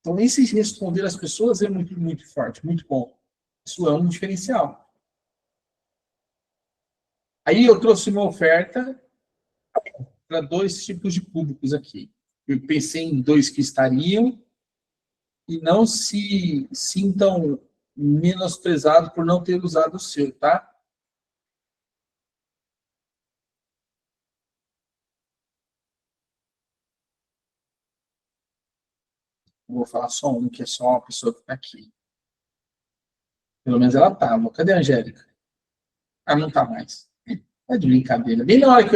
Então, esse responder as pessoas é muito, muito forte, muito bom. Isso é um diferencial. Aí eu trouxe uma oferta para 2 tipos de públicos aqui. Eu pensei em 2 que estariam e não se sintam menosprezados por não ter usado o seu, tá? vou falar só um, que é só uma pessoa que está aqui. Pelo menos ela estava. Cadê a Angélica? Ah, não está mais. É de brincadeira. Bem na hora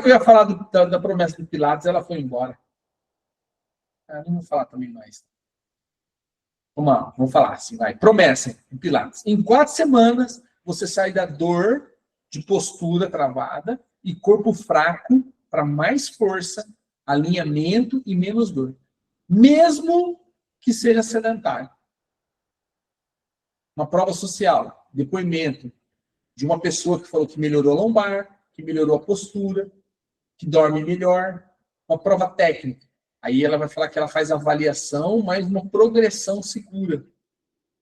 que eu ia falar da promessa do Pilates, ela foi embora. Ah, não vou falar também mais. Vamos lá, vamos falar assim, vai. Promessa do Pilates. Em 4 semanas, você sai da dor de postura travada e corpo fraco para mais força, alinhamento e menos dor. Mesmo que seja sedentário. Uma prova social, depoimento de uma pessoa que falou que melhorou a lombar, que melhorou a postura, que dorme melhor. Uma prova técnica. Aí ela vai falar que ela faz avaliação, mas uma progressão segura.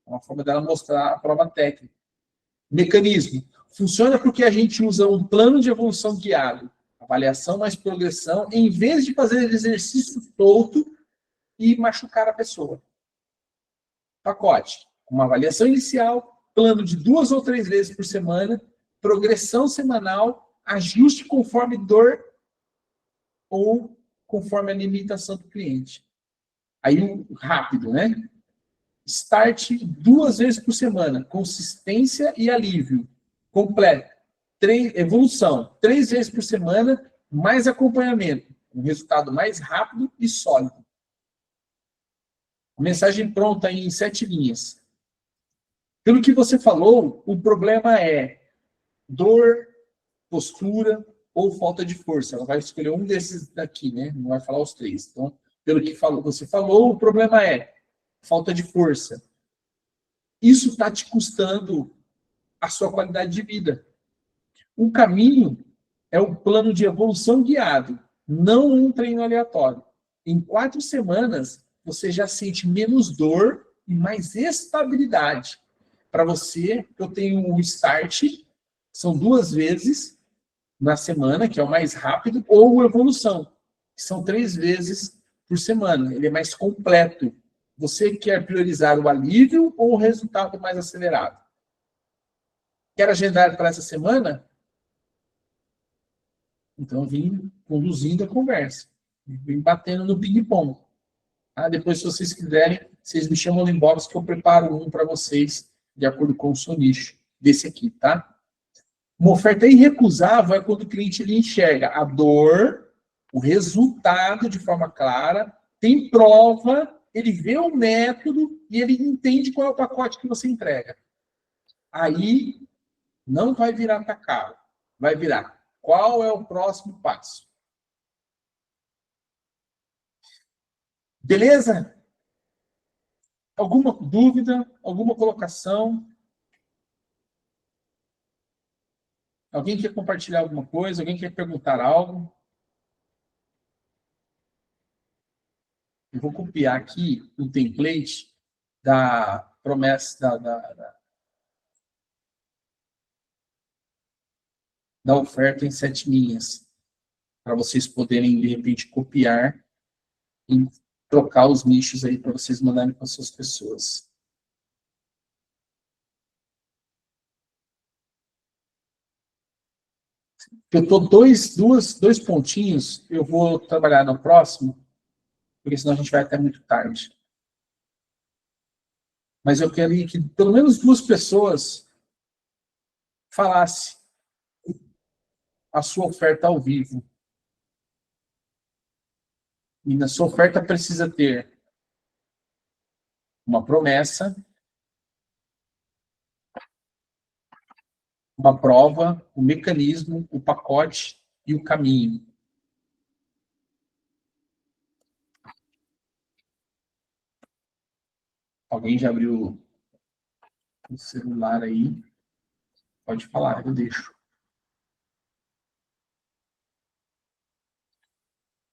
É uma forma dela mostrar a prova técnica. Mecanismo. Funciona porque a gente usa um plano de evolução guiado. Avaliação mais progressão, em vez de fazer exercício solto e machucar a pessoa. Pacote. Uma avaliação inicial, plano de 2 ou 3 vezes por semana, progressão semanal, ajuste conforme dor ou conforme a limitação do cliente. Aí, rápido, né? Start 2 vezes por semana, consistência e alívio. Completo. Evolução, 3 vezes por semana, mais acompanhamento. Um resultado mais rápido e sólido. Mensagem pronta em 7 linhas. Pelo que você falou, o problema é dor, postura ou falta de força. Ela vai escolher um desses daqui, né? Não vai falar os 3. Então, pelo que você falou, o problema é falta de força. Isso está te custando a sua qualidade de vida. O caminho é o plano de evolução guiado, não um treino aleatório. Em 4 semanas, você já sente menos dor e mais estabilidade. Para você, eu tenho o start, são 2 vezes na semana, que é o mais rápido, ou o evolução, que são 3 vezes por semana. Ele é mais completo. Você quer priorizar o alívio ou o resultado mais acelerado? Quer agendar para essa semana? Então, eu vim conduzindo a conversa. Vim batendo no ping-pong. Ah, depois, se vocês quiserem, vocês me chamam no inbox que eu preparo um para vocês, de acordo com o seu nicho, desse aqui, tá? Uma oferta irrecusável é quando o cliente ele enxerga a dor, o resultado de forma clara, tem prova, ele vê o método e ele entende qual é o pacote que você entrega. Aí, não vai virar para caro, vai virar qual é o próximo passo. Beleza? Alguma dúvida? Alguma colocação? Alguém quer compartilhar alguma coisa? Alguém quer perguntar algo? Eu vou copiar aqui o template da promessa da oferta em 7 linhas, para vocês poderem, de repente, copiar e trocar os nichos aí para vocês mandarem para suas pessoas. Eu estou dois pontinhos, eu vou trabalhar no próximo, porque senão a gente vai até muito tarde. Mas eu queria que pelo menos 2 pessoas falassem a sua oferta ao vivo. E na sua oferta precisa ter uma promessa, uma prova, o mecanismo, o pacote e o caminho. Alguém já abriu o celular aí? Pode falar, eu deixo.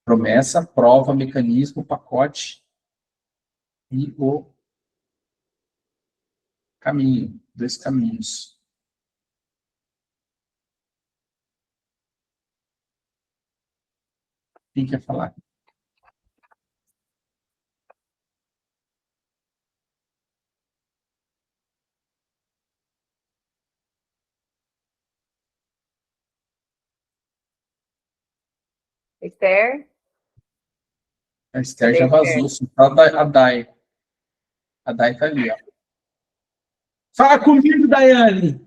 Promessa, prova, mecanismo, pacote e o caminho. 2 caminhos. Quem quer falar? Esther, A Esther já vazou. A Dai. A Dai tá ali, ó. Fala comigo, Daiane.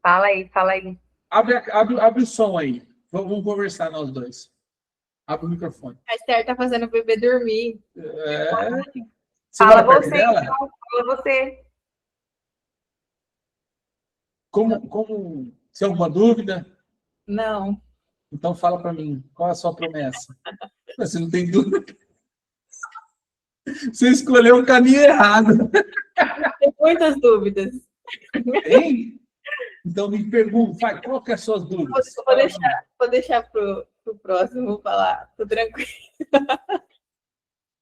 Fala aí, fala aí. Abre o som aí. Vamos conversar nós dois. Abre o microfone. A Esther tá fazendo o bebê dormir. Você Fala mora perto você, dela? então, fala você. Como... Você tem alguma dúvida? Não. Então fala para mim. Qual é a sua promessa? Você não tem dúvida? Você escolheu o caminho errado. Tem muitas dúvidas. Hein? Então me pergunta, qual que é as suas dúvidas? Vou deixar pro próximo falar. Tô tranquilo.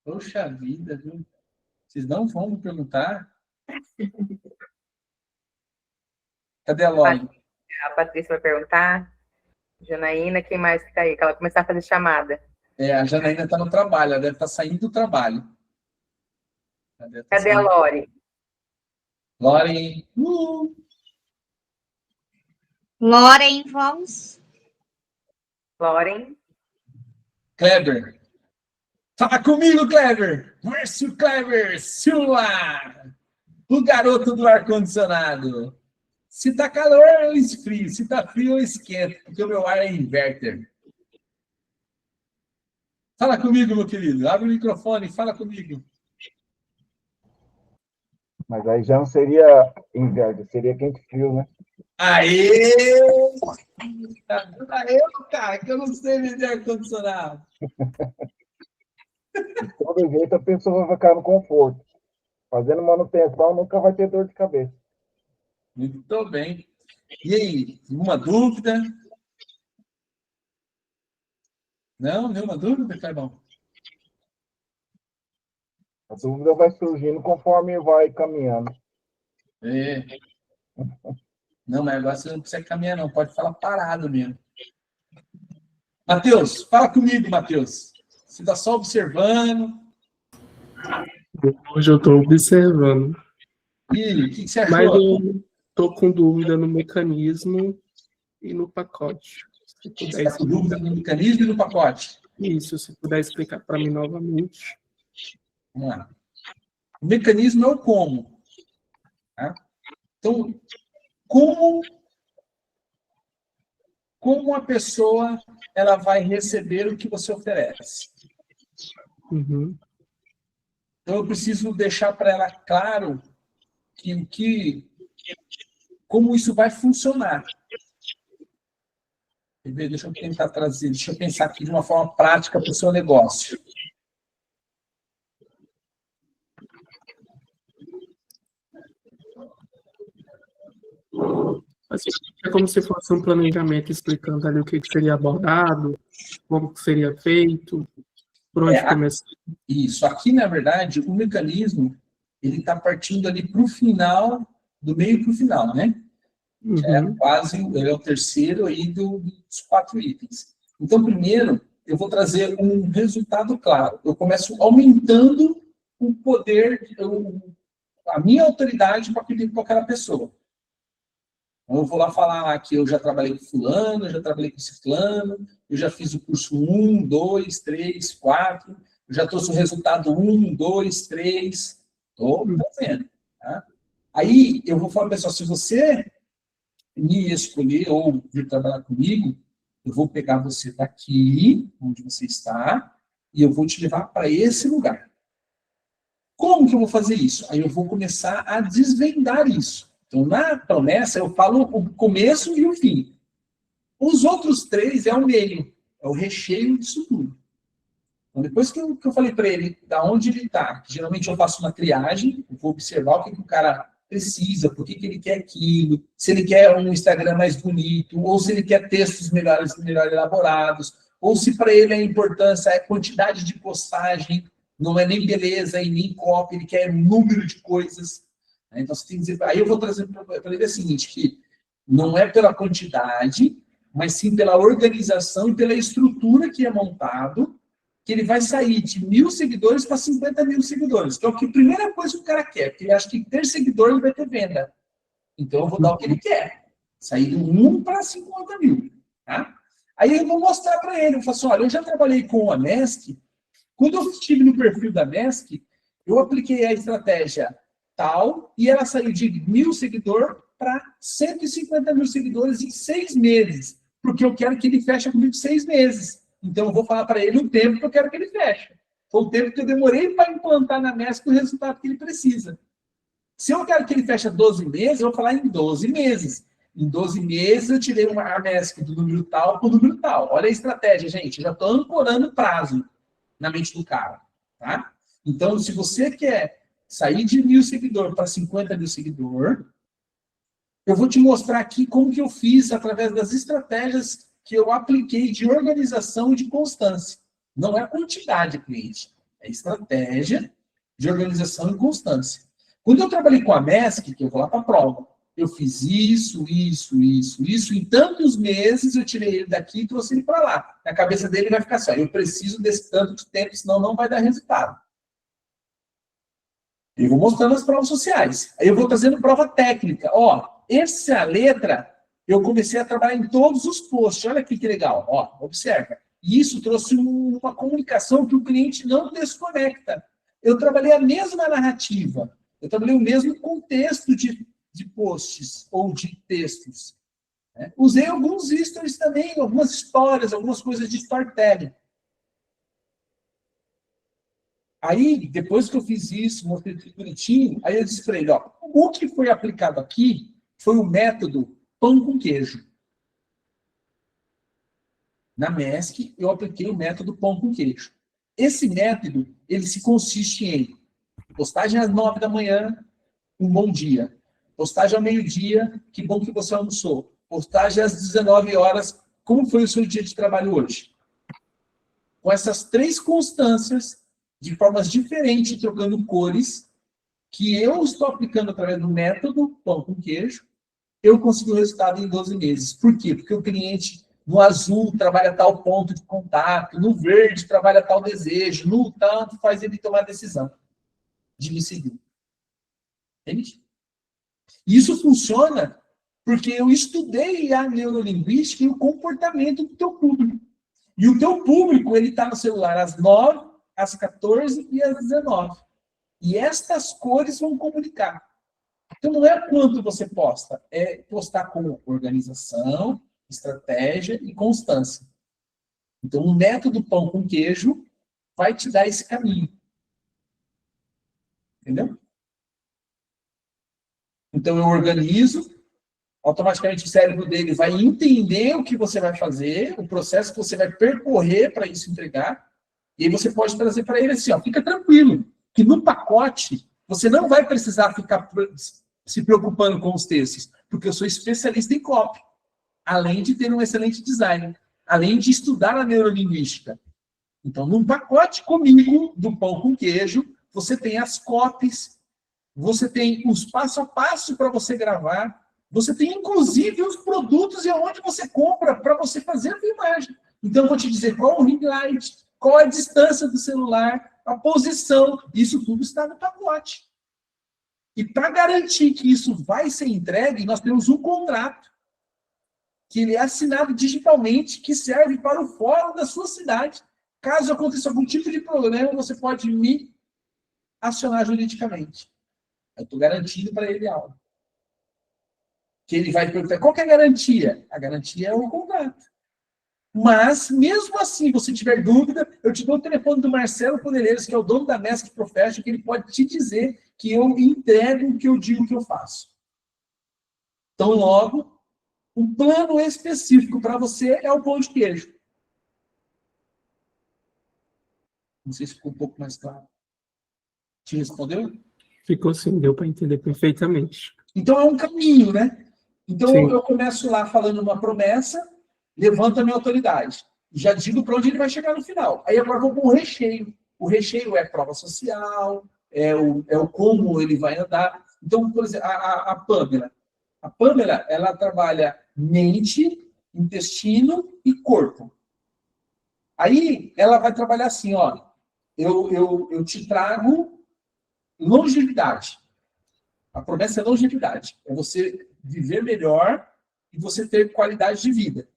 Poxa vida, viu? Vocês não vão me perguntar? Cadê a Loli? A Patrícia vai perguntar. Janaína, quem mais que tá aí? Que ela começar a fazer chamada. A Janaína está no trabalho, ela deve estar saindo do trabalho. Cadê a Lori? Lori. Loren, vamos. Loren. Kleber. Fala comigo, Kleber. Márcio Kleber Silva. O garoto do ar-condicionado. Se tá calor, eu esfrio. Se tá frio, eu esquento. Porque o meu ar é inverter. Fala comigo, meu querido. Abre o microfone e fala comigo. Mas aí já não seria inverno, seria quente-frio, né? Aê! Cara, que eu não sei vender ar-condicionado. De todo jeito, a pessoa vai ficar no conforto. Fazendo manutenção, nunca vai ter dor de cabeça. Muito bem. E aí, alguma dúvida? Não? Nenhuma dúvida, Cleibão? A dúvida vai surgindo conforme vai caminhando. Não, mas agora você não precisa caminhar, não. Pode falar parado mesmo. Matheus, fala comigo, Matheus. Você está só observando. Hoje eu estou observando. E o que você achou? Mas eu estou com dúvida no mecanismo e no pacote. Se puder Você está com dúvida no mecanismo e no pacote? Isso, se puder explicar para mim novamente. Vamos lá. O mecanismo é o como. Tá? Então, como a pessoa ela vai receber o que você oferece? Uhum. Então, eu preciso deixar para ela claro como isso vai funcionar. Deixa eu tentar trazer, deixa eu pensar aqui de uma forma prática para o seu negócio. Assim, é como se fosse um planejamento explicando ali o que seria abordado, como seria feito, por onde começar. Isso. Aqui, na verdade, o mecanismo ele está partindo ali para o final, do meio para o final, né? Uhum. Ele é o terceiro aí dos 4 itens. Então, primeiro, eu vou trazer um resultado claro. Eu começo aumentando o poder, a minha autoridade para pedir para aquela pessoa. Então, eu vou lá falar que eu já trabalhei com fulano, eu já trabalhei com ciclano, eu já fiz o curso 1, 2, 3, 4, eu já trouxe o resultado 1, 2, 3, estou fazendo. Tá? Aí eu vou falar, pessoal, se você me escolher ou vir trabalhar comigo, eu vou pegar você daqui, onde você está, e eu vou te levar para esse lugar. Como que eu vou fazer isso? Aí eu vou começar a desvendar isso. Então, na promessa, eu falo o começo e o fim. Os outros 3 é o meio, é o recheio disso tudo. Então, depois que eu falei para ele da onde ele está, geralmente eu faço uma triagem, eu vou observar o que o cara precisa, por que ele quer aquilo, se ele quer um Instagram mais bonito, ou se ele quer textos melhor elaborados, ou se para ele a importância é quantidade de postagem, não é nem beleza e nem copy, ele quer número de coisas. Então, você tem que dizer, aí eu vou trazer para ele o seguinte, que não é pela quantidade, mas sim pela organização e pela estrutura que é montado, que ele vai sair de 1.000 seguidores para 50 mil seguidores, que é a primeira coisa que o cara quer, porque ele acha que ter seguidor ele vai ter venda. Então, eu vou dar o que ele quer. Sair de 1 para 50 mil. Tá? Aí eu vou mostrar para ele, eu falo assim, olha, eu já trabalhei com o Amesc Quando eu estive no perfil da MESC, eu apliquei a estratégia tal e ela saiu de 1.000 seguidores para 150 mil seguidores em 6 meses, porque eu quero que ele feche comigo 6 meses. Então, eu vou falar para ele o tempo que eu quero que ele feche. Foi o tempo que eu demorei para implantar na MESC o resultado que ele precisa. Se eu quero que ele feche 12 meses, eu vou falar em 12 meses. Em 12 meses, eu tirei a MESC do número tal para o número tal. Olha a estratégia, gente. Eu já estou ancorando prazo na mente do cara. Tá? Então, se você quer sair de 1.000 seguidores para 50 mil seguidores, eu vou te mostrar aqui como que eu fiz através das estratégias que eu apliquei de organização e de constância. Não é a quantidade, cliente. É estratégia de organização e constância. Quando eu trabalhei com a MESC, que eu vou lá para a prova, eu fiz isso. Em tantos meses, eu tirei ele daqui e trouxe ele para lá. Na cabeça dele vai ficar assim, eu preciso desse tanto de tempo, senão não vai dar resultado. Eu vou mostrando as provas sociais. Aí eu vou trazendo prova técnica. Ó, essa letra, eu comecei a trabalhar em todos os posts. Olha aqui que legal. Ó, observa. E isso trouxe uma comunicação que o cliente não desconecta. Eu trabalhei a mesma narrativa. Eu trabalhei o mesmo contexto de posts ou de textos. Né? Usei alguns stories também, algumas histórias, algumas coisas de storytelling. Aí, depois que eu fiz isso, mostrei tudo bonitinho, aí eu disse para ele, ó, o que foi aplicado aqui foi o método pão com queijo. Na MESC, eu apliquei o método pão com queijo. Esse método, ele se consiste em postagem às 9 da manhã, um bom dia. Postagem ao meio-dia, que bom que você almoçou. Postagem às 19 horas, como foi o seu dia de trabalho hoje? Com essas 3 constâncias, de formas diferentes, trocando cores, que eu estou aplicando através do método pão com queijo, eu consegui o resultado em 12 meses. Por quê? Porque o cliente, no azul, trabalha tal ponto de contato, no verde, trabalha tal desejo, no tanto, faz ele tomar a decisão de me seguir. Entende? Isso funciona porque eu estudei a neurolinguística e o comportamento do teu público. E o teu público, ele está no celular às 9, às 14 e às 19. E estas cores vão comunicar. Então, não é quanto você posta, é postar com organização, estratégia e constância. Então, o método pão com queijo vai te dar esse caminho. Entendeu? Então, eu organizo, automaticamente o cérebro dele vai entender o que você vai fazer, o processo que você vai percorrer para isso entregar, e aí você pode trazer para ele assim, ó, fica tranquilo, que no pacote você não vai precisar ficar se preocupando com os textos, porque eu sou especialista em copy, além de ter um excelente design, além de estudar a neurolinguística. Então, num pacote comigo, do pão com queijo, você tem as copies, você tem os passo a passo para você gravar, você tem, inclusive, os produtos e aonde você compra para você fazer a filmagem. Então, eu vou te dizer qual o ring light, qual a distância do celular, a posição, isso tudo está no pacote. E para garantir que isso vai ser entregue, nós temos um contrato, que ele é assinado digitalmente, que serve para o fórum da sua cidade. Caso aconteça algum tipo de problema, você pode me acionar juridicamente. Eu estou garantindo para ele algo. Que ele vai perguntar, qual que é a garantia? A garantia é o contrato. Mas, mesmo assim, você tiver dúvida, eu te dou o telefone do Marcelo Podereiros, que é o dono da MESC Professional, que ele pode te dizer que eu entrego o que eu digo que eu faço. Então, logo, um plano específico para você é o pão de queijo. Não sei se ficou um pouco mais claro. Te respondeu? Ficou sim, deu para entender perfeitamente. Então, é um caminho, né? Então, Sim. eu começo lá falando uma promessa, levanto a minha autoridade. Já digo para onde ele vai chegar no final. Aí agora vou com o recheio. O recheio é prova social, é o como ele vai andar. Então, por exemplo, a Pamela. A Pamela, ela trabalha mente, intestino e corpo. Aí, ela vai trabalhar assim, ó. Eu te trago longevidade. A promessa é longevidade. É você viver melhor e você ter qualidade de vida.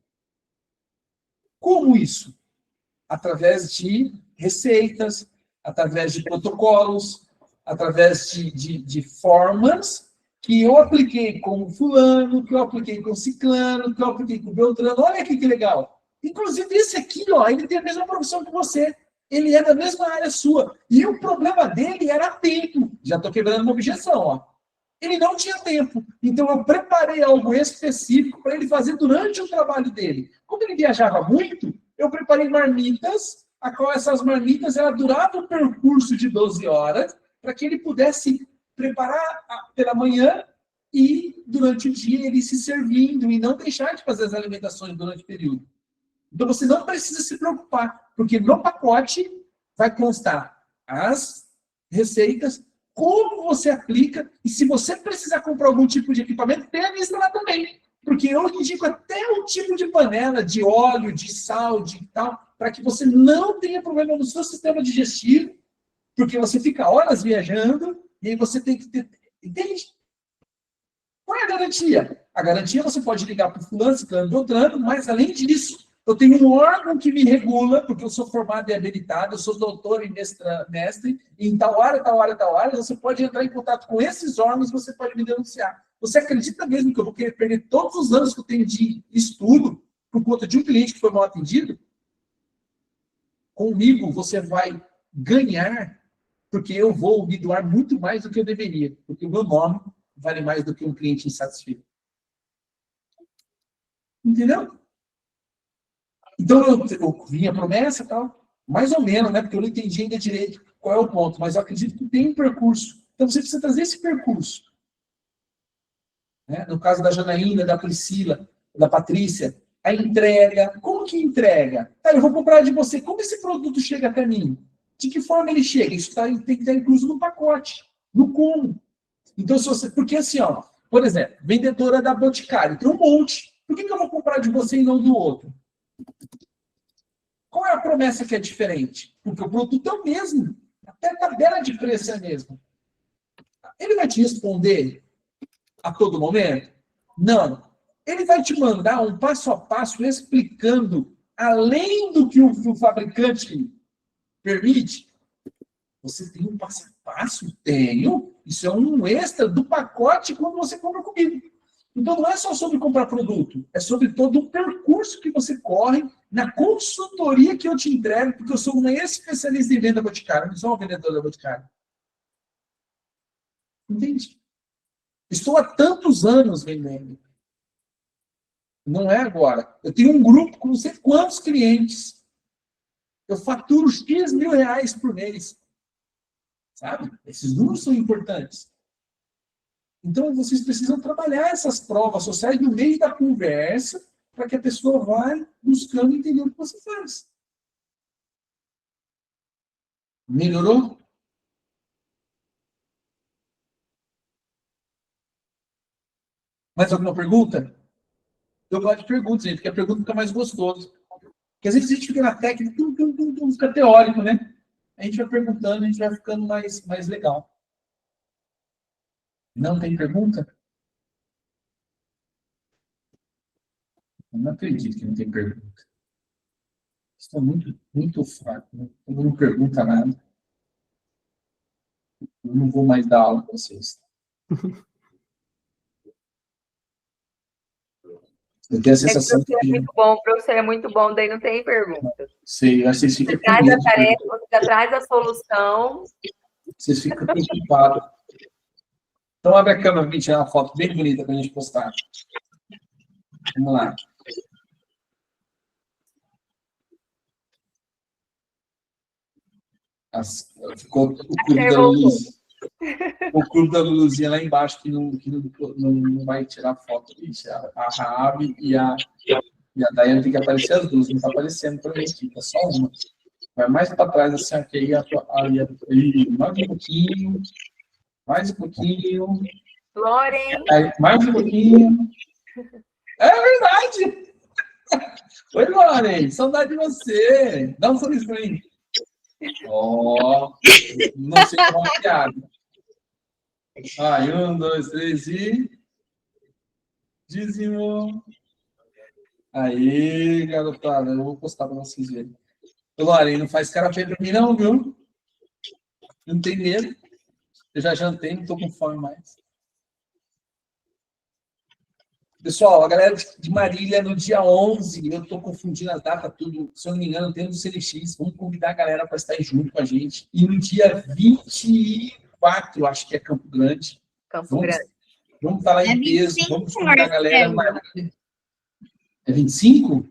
Como isso? Através de receitas, através de protocolos, através de formas que eu apliquei com fulano, que eu apliquei com ciclano, que eu apliquei com beltrano. Olha aqui que legal. Inclusive, esse aqui, ó, ele tem a mesma profissão que você. Ele é da mesma área sua. E o problema dele era tempo. Já estou quebrando uma objeção, ó. Ele não tinha tempo. Então, eu preparei algo específico para ele fazer durante o trabalho dele. Como ele viajava muito, eu preparei marmitas, a qual essas marmitas ela durava um percurso de 12 horas, para que ele pudesse preparar pela manhã e, durante o dia, ele se servindo e não deixar de fazer as alimentações durante o período. Então, você não precisa se preocupar, porque no pacote vai constar as receitas, como você aplica, e se você precisar comprar algum tipo de equipamento, tem a lista lá também. Porque eu indico até o tipo de panela, de óleo, de sal, de tal, para que você não tenha problema no seu sistema digestivo, porque você fica horas viajando, e aí você tem que ter... Entende? Qual é a garantia? A garantia você pode ligar para o fulano, ciclano, beltrano, mas além disso, eu tenho um órgão que me regula, porque eu sou formado e habilitado, eu sou doutor e mestre, e em tal área, tal área, tal área, você pode entrar em contato com esses órgãos, você pode me denunciar. Você acredita mesmo que eu vou querer perder todos os anos que eu tenho de estudo por conta de um cliente que foi mal atendido? Comigo você vai ganhar, porque eu vou me doar muito mais do que eu deveria, porque o meu nome vale mais do que um cliente insatisfeito. Entendeu? Então, eu vi a promessa e tal, mais ou menos, né? Porque eu não entendi ainda direito qual é o ponto, mas eu acredito que tem um percurso. Então, você precisa trazer esse percurso. Né? No caso da Janaína, da Priscila, da Patrícia, a entrega. Como que entrega? Eu vou comprar de você. Como esse produto chega até mim? De que forma ele chega? Isso tem que estar incluso no pacote, no como. Então, se você... Porque assim, ó, por exemplo, vendedora da Boticário, tem um monte. Por que eu vou comprar de você e não do outro? Qual é a promessa que é diferente? Porque o produto é o mesmo. Até a tabela de preço é a mesma. Ele vai te responder a todo momento? Não. Ele vai te mandar um passo a passo explicando, além do que o fabricante permite. Você tem um passo a passo? Tenho. Isso é um extra do pacote quando você compra comigo. Então, não é só sobre comprar produto, é sobre todo o percurso que você corre na consultoria que eu te entrego, porque eu sou uma especialista em venda boticária, não sou uma vendedora boticária. Entende? Estou há tantos anos vendendo. Não é agora. Eu tenho um grupo com não sei quantos clientes. Eu faturo X mil reais por mês. Sabe? Esses números são importantes. Então, vocês precisam trabalhar essas provas sociais no meio da conversa para que a pessoa vá buscando entender o que você faz. Melhorou? Mais alguma pergunta? Eu gosto de perguntas, gente, porque a pergunta fica mais gostosa. Porque às vezes a gente fica na técnica, fica teórico, né? A gente vai perguntando, a gente vai ficando mais legal. Não tem pergunta? Eu não acredito que não tem pergunta. Estou muito fraco. Né? Não pergunta nada. Eu não vou mais dar aula para vocês. Eu tenho a sensação que... O professor é muito bom, daí não tem pergunta. Sei, eu acho que vocês ficam você traz a tarefa, você traz a solução. Vocês ficam preocupados. Então, abre a câmera para me tirar uma foto bem bonita para a gente postar. Vamos lá. Ficou o clube da Luluzinha lá embaixo, que não vai tirar foto. A Raab e a Daiane tem que aparecer as duas. Não está aparecendo para mim aqui, tá só uma. Vai mais para trás, assim, aqui, mais um pouquinho. Mais um pouquinho. Loren. Mais um pouquinho. É verdade! Oi, Loren, saudade de você. Dá um sorriso para mim. Ó, não sei como é piada. Vai, 1, 2, 3 e... Dízimo. Aí, garotada, eu vou postar para vocês verem. Lorena, não faz cara feia pra mim, não, viu? Não tem medo. Eu já jantei, não tô com fome mais. Pessoal, a galera de Marília, no dia 11, eu tô confundindo as datas, tudo. Se eu não me engano, tem um do CLX. Vamos convidar a galera para estar junto com a gente. E no dia 24, acho que é Campo Grande. Campo Grande. Vamos estar lá em peso, vamos convidar a galera. Marília. É 25?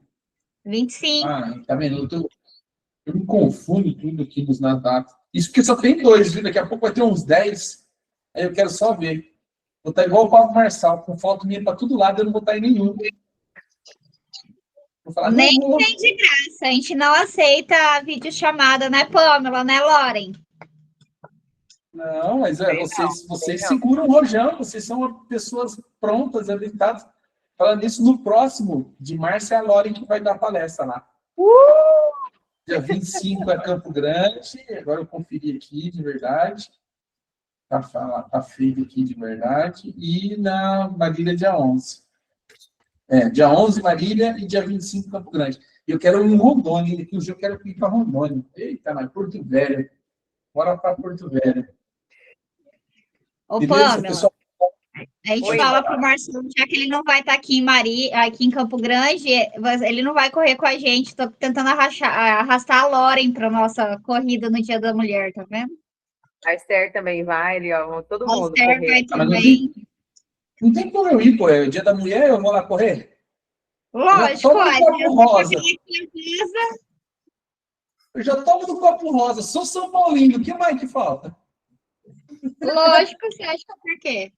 25. Ah, tá vendo? Eu me confundo tudo aqui nas datas. Isso porque só tem 2, viu? Daqui a pouco vai ter uns 10. Aí eu quero só ver. Vou estar igual o Pablo Marçal, com foto minha para todo lado, eu não vou estar em nenhum. Vou falar, Nem tem de graça. A gente não aceita videochamada, né, Pamela, né, Loren? Não, mas vocês seguram o rojão, vocês são pessoas prontas, habilitadas. Falando isso, no próximo de março é a Loren que vai dar palestra lá. Dia 25 é Campo Grande, agora eu conferi aqui de verdade. Tá feito aqui de verdade. E na Marília, dia 11. Dia 11, Marília, e dia 25, Campo Grande. Eu quero ir em Rondônia, que hoje eu quero ir para Rondônia. Eita, mas Porto Velho. Bora para Porto Velho. Ô, Beleza, Pamela, pessoal? a gente fala pro Marcelo, já que ele não vai estar aqui em Campo Grande, ele não vai correr com a gente. Estou tentando arrastar a Loren para nossa corrida no Dia da Mulher, tá vendo? A Esther também vai, todo mundo. A Esther vai também. Não tem como eu ir, pô. É o Dia da Mulher, eu vou lá correr? Lógico, eu já tomo no copo rosa. Sou São Paulino, o que mais que falta? Lógico, você acha por quê?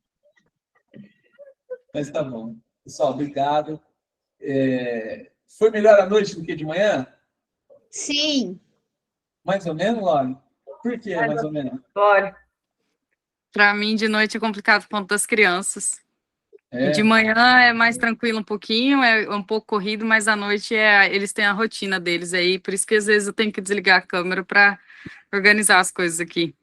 Mas tá bom. Pessoal, obrigado. Foi melhor à noite do que de manhã? Sim. Mais ou menos, Lore? Por que mais ou menos? Lore. Para mim, de noite é complicado por conta das crianças. É. De manhã é mais tranquilo um pouquinho, é um pouco corrido, mas à noite eles têm a rotina deles aí, por isso que às vezes eu tenho que desligar a câmera para organizar as coisas aqui.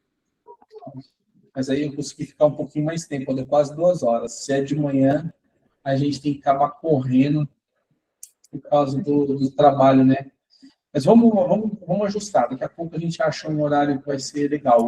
Mas aí eu consegui ficar um pouquinho mais tempo, deu quase 2 horas. Se é de manhã, a gente tem que acabar correndo por causa do trabalho, né? Mas vamos ajustar. Daqui a pouco a gente acha um horário que vai ser legal.